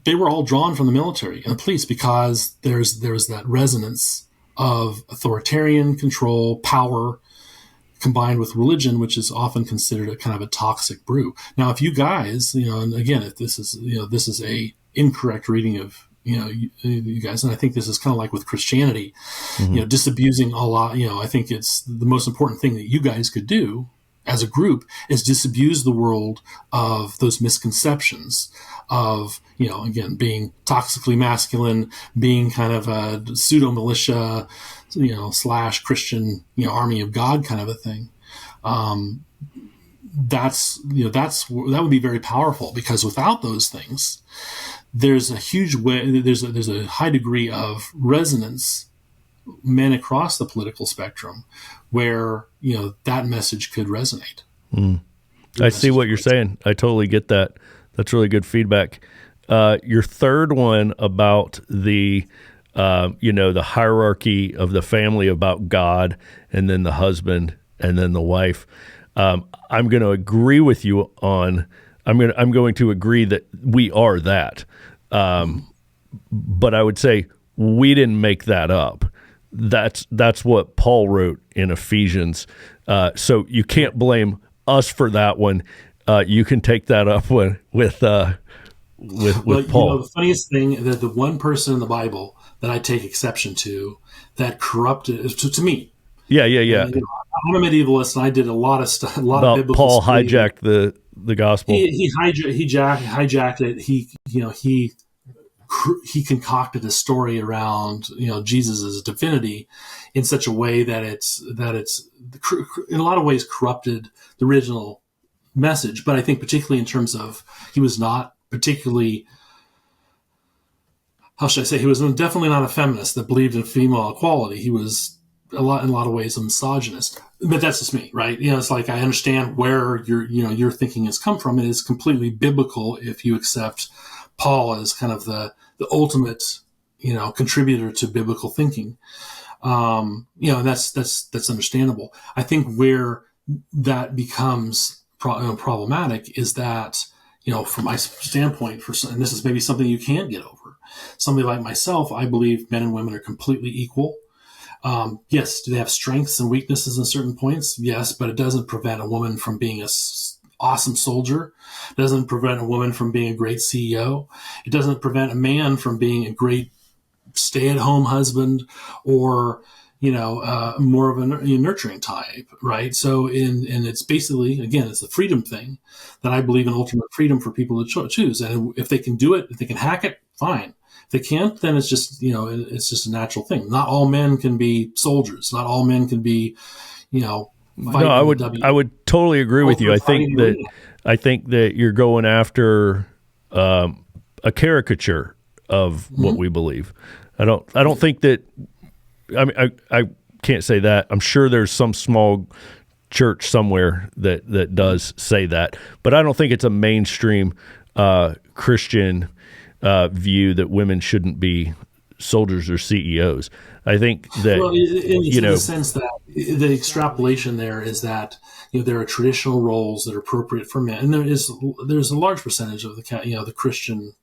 They were all drawn from the military and the police because there's that resonance of authoritarian control, power, combined with religion, which is often considered a kind of a toxic brew. Now, if you guys, and again, if this is a incorrect reading of, you guys, and I think this is kind of like with Christianity, disabusing a lot, I think it's the most important thing that you guys could do as a group is disabuse the world of those misconceptions of, again, being toxically masculine, being kind of a pseudo militia, / Christian, army of God kind of a thing. That would be very powerful, because without those things, there's a huge way, there's a high degree of resonance, men across the political spectrum, where that message could resonate. I see what you're saying. I totally get that. That's really good feedback. Your third one about the the hierarchy of the family, about God and then the husband and then the wife. I'm going to agree with you on. I'm going to agree that we are that. But I would say we didn't make that up. That's what Paul wrote in Ephesians. So you can't blame us for that one. You can take that up with Paul. The funniest thing, that the one person in the Bible that I take exception to that corrupted, to me. Yeah. And, I'm a medievalist, and I did a lot of stuff. About biblical Paul study. Hijacked the gospel. He hijacked it. He concocted a story around Jesus' divinity in such a way that it's in a lot of ways corrupted the original message. But I think particularly in terms of, he was not particularly, how should I say, he was definitely not a feminist that believed in female equality. He was in a lot of ways a misogynist. But that's just me, right? It's like, I understand where your thinking has come from. It is completely biblical if you accept Paul as kind of the ultimate, contributor to biblical thinking. And that's understandable. I think where that becomes problematic is that, from my standpoint, and this is maybe something you can't get over. Somebody like myself, I believe men and women are completely equal. Yes, do they have strengths and weaknesses in certain points? Yes, but it doesn't prevent a woman from being an awesome soldier. It doesn't prevent a woman from being a great CEO. It doesn't prevent a man from being a great stay-at-home husband, or more of a nurturing type, right? So, and it's basically, again, it's a freedom thing that I believe in, ultimate freedom for people to choose. And if they can do it, if they can hack it, fine. If they can't, then it's just, it's just a natural thing. Not all men can be soldiers. Not all men can be, No, I would totally agree with you. I think that you're going after a caricature of what we believe. I don't think that. I mean, I can't say that. I'm sure there's some small church somewhere that does say that, but I don't think it's a mainstream Christian view that women shouldn't be soldiers or CEOs. I think that, in the sense that the extrapolation there is that there are traditional roles that are appropriate for men, and there's a large percentage of the Christian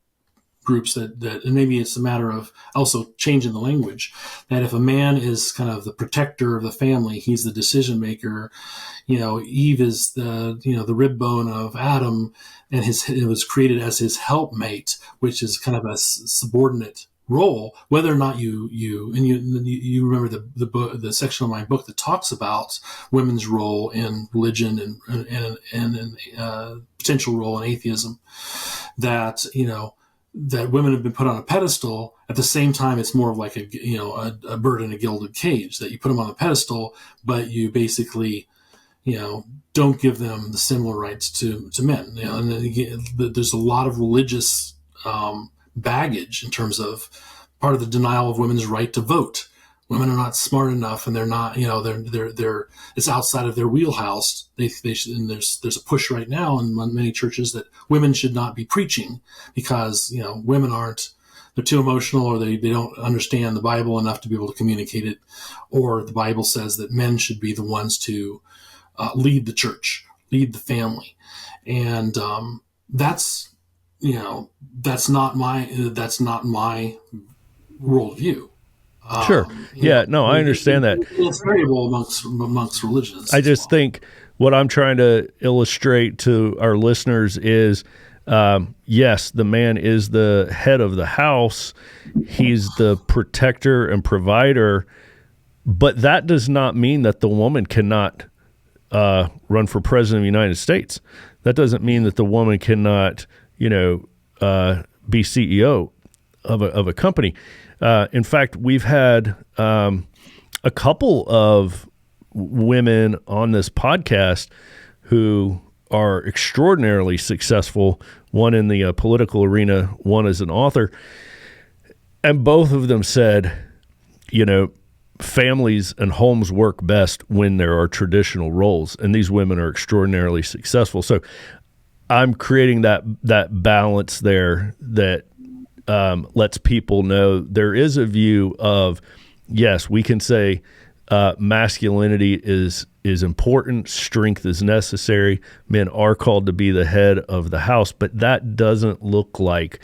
groups that and maybe it's a matter of also changing the language, that if a man is kind of the protector of the family, he's the decision maker. Eve is the rib bone of Adam, and it was created as his helpmate, which is kind of a subordinate role. Whether or not you remember the book, the section of my book that talks about women's role in religion and potential role in atheism, that that women have been put on a pedestal. At the same time, it's more of like a bird in a gilded cage, that you put them on a pedestal, but you basically don't give them the similar rights to men. And then again, there's a lot of religious baggage in terms of part of the denial of women's right to vote. Women are not smart enough, and they're not, they're it's outside of their wheelhouse. They should, and there's a push right now in many churches that women should not be preaching because, women they're too emotional, or they don't understand the Bible enough to be able to communicate it. Or the Bible says that men should be the ones to lead the church, lead the family. And that's not my worldview. Sure. Yeah. No, I understand that. It's variable amongst religions. I just think what I'm trying to illustrate to our listeners is, yes, the man is the head of the house. He's the protector and provider, but that does not mean that the woman cannot run for president of the United States. That doesn't mean that the woman cannot, be CEO of a company. In fact, we've had a couple of women on this podcast who are extraordinarily successful, one in the political arena, one as an author. And both of them said, families and homes work best when there are traditional roles, and these women are extraordinarily successful. So I'm creating that balance there that lets people know there is a view of, yes, we can say masculinity is important, strength is necessary, men are called to be the head of the house, but that doesn't look like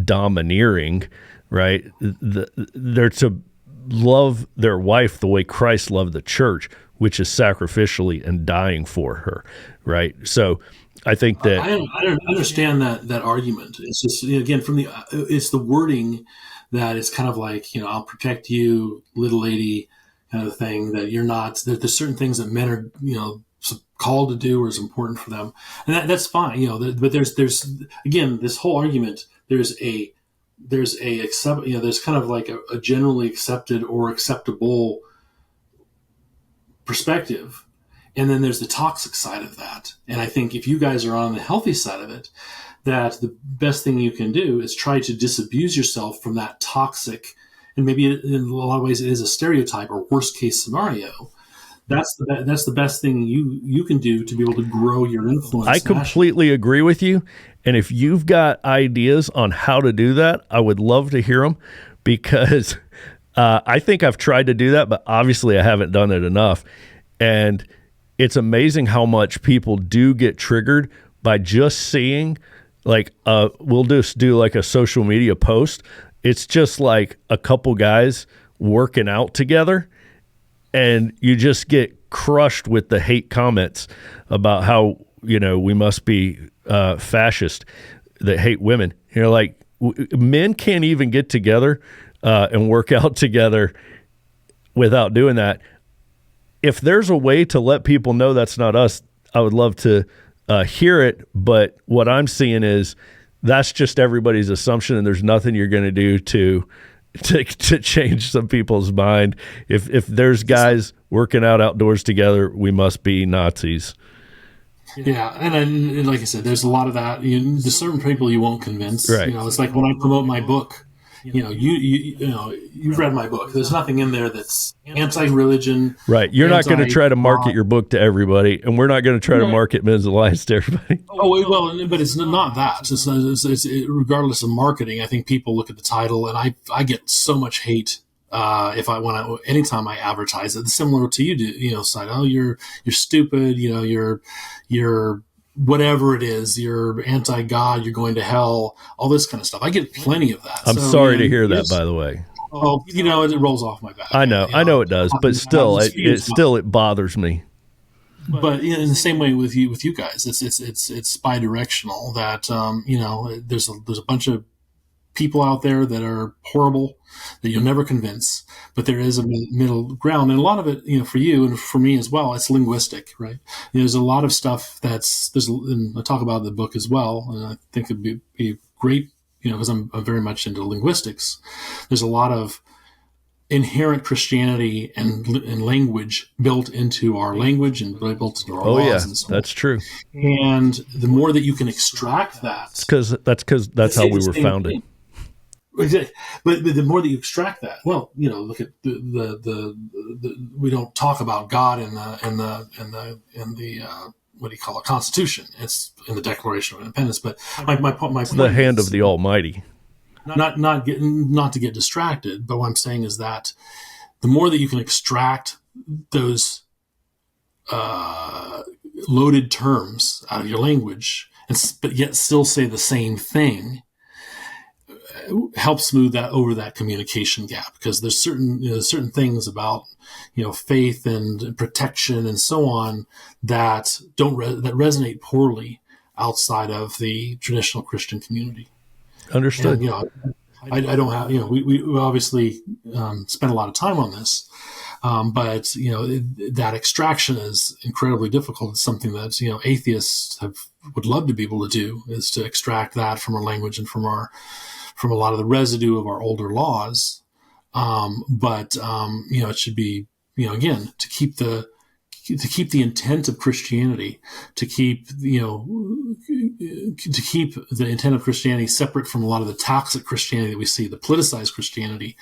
domineering, right? They're to love their wife the way Christ loved the church, which is sacrificially and dying for her, right? So I think that I don't understand that argument. It's just, again, it's the wording that is kind of like, I'll protect you, little lady, kind of thing, that you're not. There's certain things that men are, called to do or is important for them, and that's fine, But there's again, this whole argument. There's kind of like a generally accepted or acceptable perspective. And then there's the toxic side of that. And I think if you guys are on the healthy side of it, that the best thing you can do is try to disabuse yourself from that toxic, and maybe in a lot of ways it is a stereotype or worst case scenario. That's the best thing you can do to be able to grow your influence. I completely agree with you. And if you've got ideas on how to do that, I would love to hear them, because I think I've tried to do that, but obviously I haven't done it enough. And it's amazing how much people do get triggered by just seeing, like, we'll just do like a social media post. It's just like a couple guys working out together, and you just get crushed with the hate comments about how, we must be fascist that hate women. You're like, men can't even get together and work out together without doing that. If there's a way to let people know that's not us, I would love to hear it. But what I'm seeing is that's just everybody's assumption, and there's nothing you're going to do to change some people's mind. If there's guys working out outdoors together, we must be Nazis. Yeah, and like I said, there's a lot of that. There's certain people you won't convince. Right. It's like when I promote my book. You've read my book. There's nothing in there that's anti-religion. Right. You're not going to try to market your book to everybody, and we're not going to try to market Men's Alliance to everybody. Oh, well, but it's not that. It's regardless of marketing, I think people look at the title, and I get so much hate anytime I advertise it. Similar to you do, side. Oh, you're stupid. You're whatever it is, you're anti-God, you're going to hell, all this kind of stuff. I get plenty of that. I'm sorry to hear that, by the way. Oh, it rolls off my back. I know it does, but still, it bothers me. But in the same way with you guys, it's bi-directional. That there's a bunch of people out there that are horrible that you'll never convince, but there is a middle ground, and a lot of it, for you and for me as well, it's linguistic, right? There's a lot of stuff and I talk about in the book as well, and I think it'd be great, because I'm very much into linguistics. There's a lot of inherent Christianity and language built into our language and built into our laws. And so that's true. And the more that you can extract that, that's how we were founded. Exactly. But the more that you extract that, look at the we don't talk about God in the what do you call it, Constitution. It's in the Declaration of Independence. But my point the hand of the Almighty. Not to get distracted, but what I'm saying is that the more that you can extract those loaded terms out of your language, but yet still say the same thing, help smooth that over that communication gap, because there's certain things about faith and protection and so on that that resonate poorly outside of the traditional Christian community. Understood. And I don't have we obviously spent a lot of time on this, but that extraction is incredibly difficult. It's something that atheists would love to be able to do, is to extract that from our language and from a lot of the residue of our older laws. But it should be, again, to keep the intent of Christianity, to keep the intent of Christianity separate from a lot of the toxic Christianity that we see, the politicized Christianity.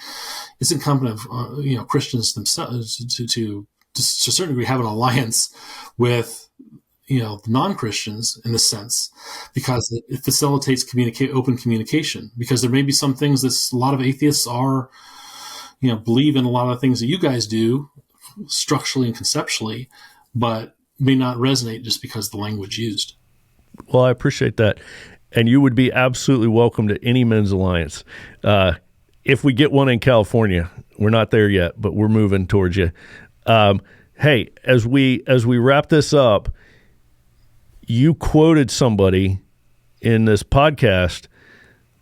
It's incumbent of Christians themselves to a certain degree have an alliance with the non-Christians in this sense, because it facilitates open communication. Because there may be some things that a lot of atheists are, believe in a lot of the things that you guys do structurally and conceptually, but may not resonate just because of the language used. Well, I appreciate that. And you would be absolutely welcome to any men's alliance. If we get one in California, we're not there yet, but we're moving towards you. Hey, as we wrap this up, you quoted somebody in this podcast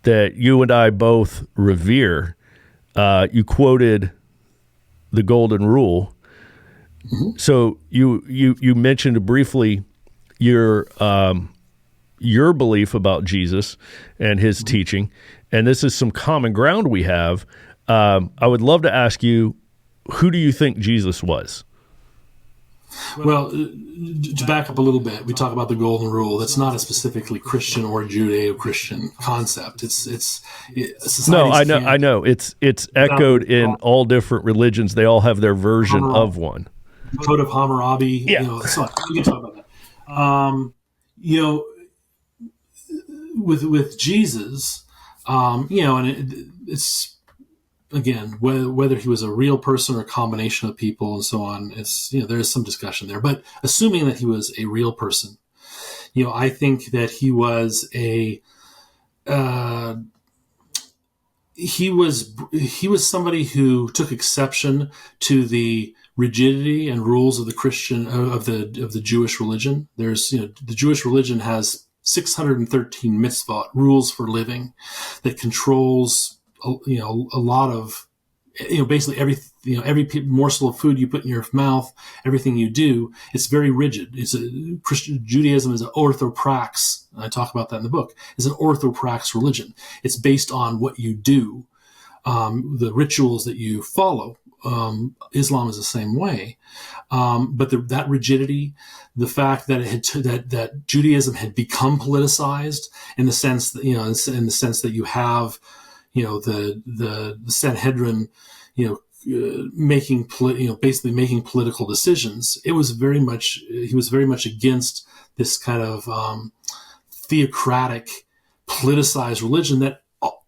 that you and I both revere. You quoted the Golden Rule. Mm-hmm. So you mentioned briefly your belief about Jesus and his mm-hmm. teaching, and this is some common ground we have. I would love to ask you, who do you think Jesus was? Well, to back up a little bit, we talk about the Golden Rule. That's not a specifically Christian or Judeo-Christian concept. I know. It's echoed in all different religions. They all have their version of one. Code of Hammurabi. Yeah. So we can talk about that. With Jesus, and it's. Again, whether he was a real person or a combination of people and so on, it's there is some discussion there. But assuming that he was a real person, I think that he was he was somebody who took exception to the rigidity and rules of the Christian of the Jewish religion. There's the Jewish religion has 613 mitzvot, rules for living, that controls a lot of, basically every morsel of food you put in your mouth, everything you do, it's very rigid. Christian Judaism is an orthoprax. And I talk about that in the book. It's an orthoprax religion. It's based on what you do, the rituals that you follow. Islam is the same way. But that rigidity, the fact that that Judaism had become politicized in the sense that, in the sense that you have, the Sanhedrin, basically making political decisions. He was very much against this kind of theocratic, politicized religion that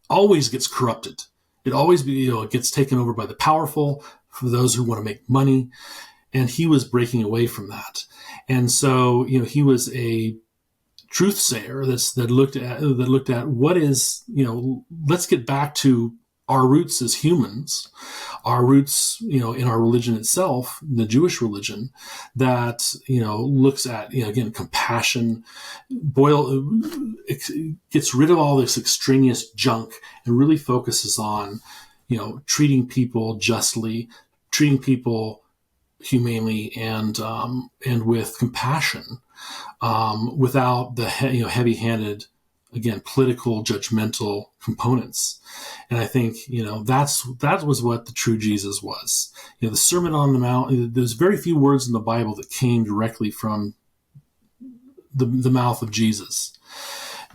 always gets corrupted. It always gets taken over by the powerful, for those who want to make money, and he was breaking away from that. And so he was a truth sayer that looked at what is, let's get back to our roots as humans, our roots, in our religion itself, the Jewish religion, that, looks at, again, compassion, gets rid of all this extraneous junk and really focuses on, treating people justly, treating people humanely and with compassion. Without the heavy-handed, again, political, judgmental components. And I think that was what the true Jesus was. The Sermon on the Mount. There's very few words in the Bible that came directly from the mouth of Jesus.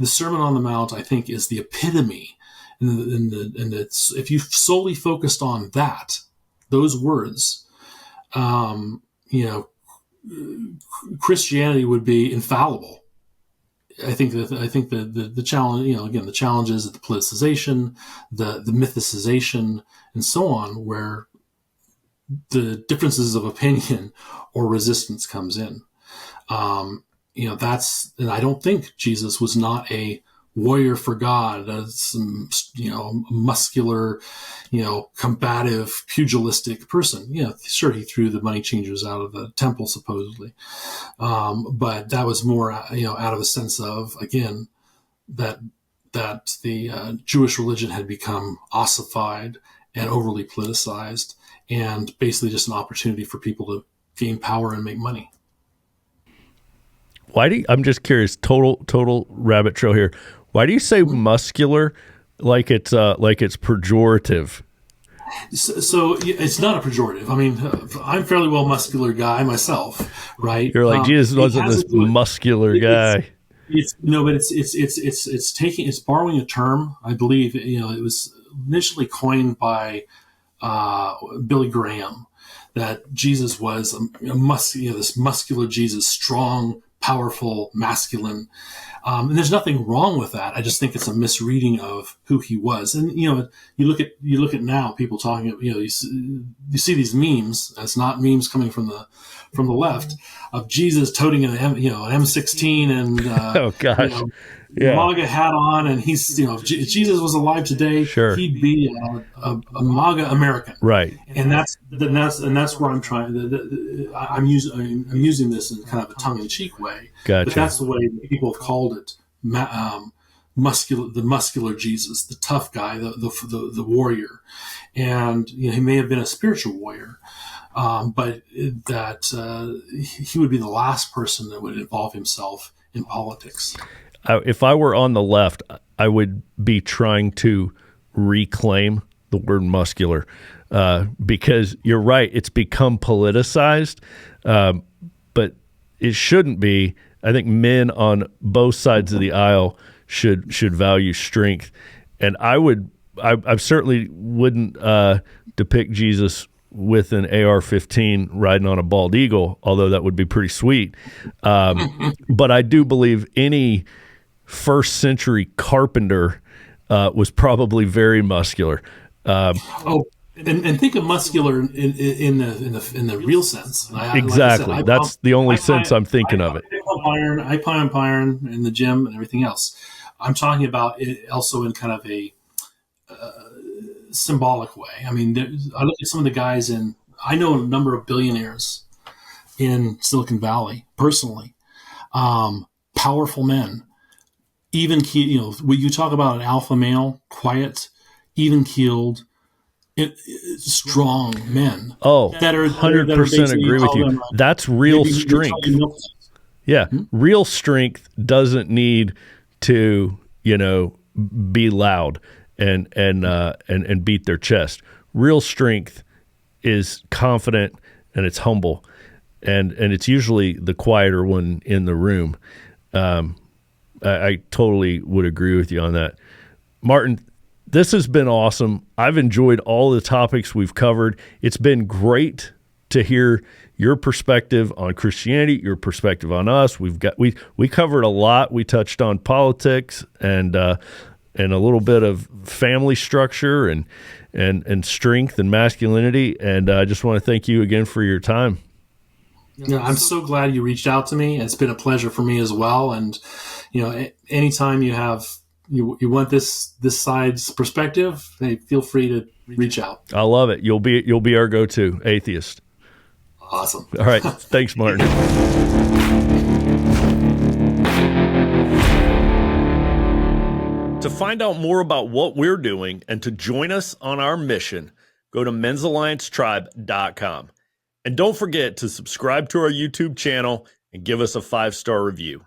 The Sermon on the Mount, I think, is the epitome, and it's, if you solely focused on those words, Christianity would be infallible. I think the challenge, again, the challenges of the politicization, the mythicization, and so on, where the differences of opinion or resistance comes in. And I don't think Jesus was not a warrior for God, some, muscular, combative, pugilistic person. Sure, he threw the money changers out of the temple, supposedly. But that was more, out of a sense of, again, that the Jewish religion had become ossified and overly politicized, and basically just an opportunity for people to gain power and make money. I'm just curious, total rabbit trail here. Why do you say muscular like it's pejorative? So it's not a pejorative. I mean, I'm a fairly well muscular guy myself, right? You're like, Jesus wasn't this muscular guy. It's borrowing a term. I believe, it was initially coined by Billy Graham, that Jesus was this muscular Jesus, strong, powerful, masculine. And there's nothing wrong with that. I just think it's a misreading of who he was. And you look at now, people talking. You see these memes. It's not memes coming from the left, of Jesus toting an M16 and oh gosh, MAGA hat on, and he's if Jesus was alive today, sure, he'd be a MAGA American, right? And that's where I'm trying. I'm using this in kind of a tongue-in-cheek way, gotcha. But that's the way people have called it. The muscular Jesus, the tough guy, the warrior, and he may have been a spiritual warrior. But that he would be the last person that would involve himself in politics. If I were on the left, I would be trying to reclaim the word muscular, because you're right, it's become politicized, but it shouldn't be. I think men on both sides of the aisle should value strength, and I certainly wouldn't depict Jesus with an AR-15 riding on a bald eagle, although that would be pretty sweet. But I do believe any first century carpenter was probably very muscular. And think of muscular in the real sense. Exactly. Like that's the only sense I'm thinking of it. I pump iron in the gym and everything else. I'm talking about it also in kind of a symbolic way. I mean, I look at some of the guys I know a number of billionaires in Silicon Valley personally, powerful men, even when you talk about an alpha male, quiet, even keeled, strong men. Oh, that are 100% agree with you. That's real strength. Yeah, real strength doesn't need to be loud and beat their chest. Real strength is confident and it's humble, and it's usually the quieter one in the room. I totally would agree with you on that. Martin, this has been awesome. I've enjoyed all the topics we've covered. It's been great to hear your perspective on Christianity, your perspective on us. We covered a lot. We touched on politics and a little bit of family structure and strength and masculinity. And I just want to thank you again for your time. I'm so glad you reached out to me. It's been a pleasure for me as well. And anytime you want this side's perspective, hey, feel free to reach out. I love it. You'll be our go-to atheist. Awesome. All right. Thanks, Martin. To find out more about what we're doing and to join us on our mission, go to men'salliancetribe.com. And don't forget to subscribe to our YouTube channel and give us a 5-star review.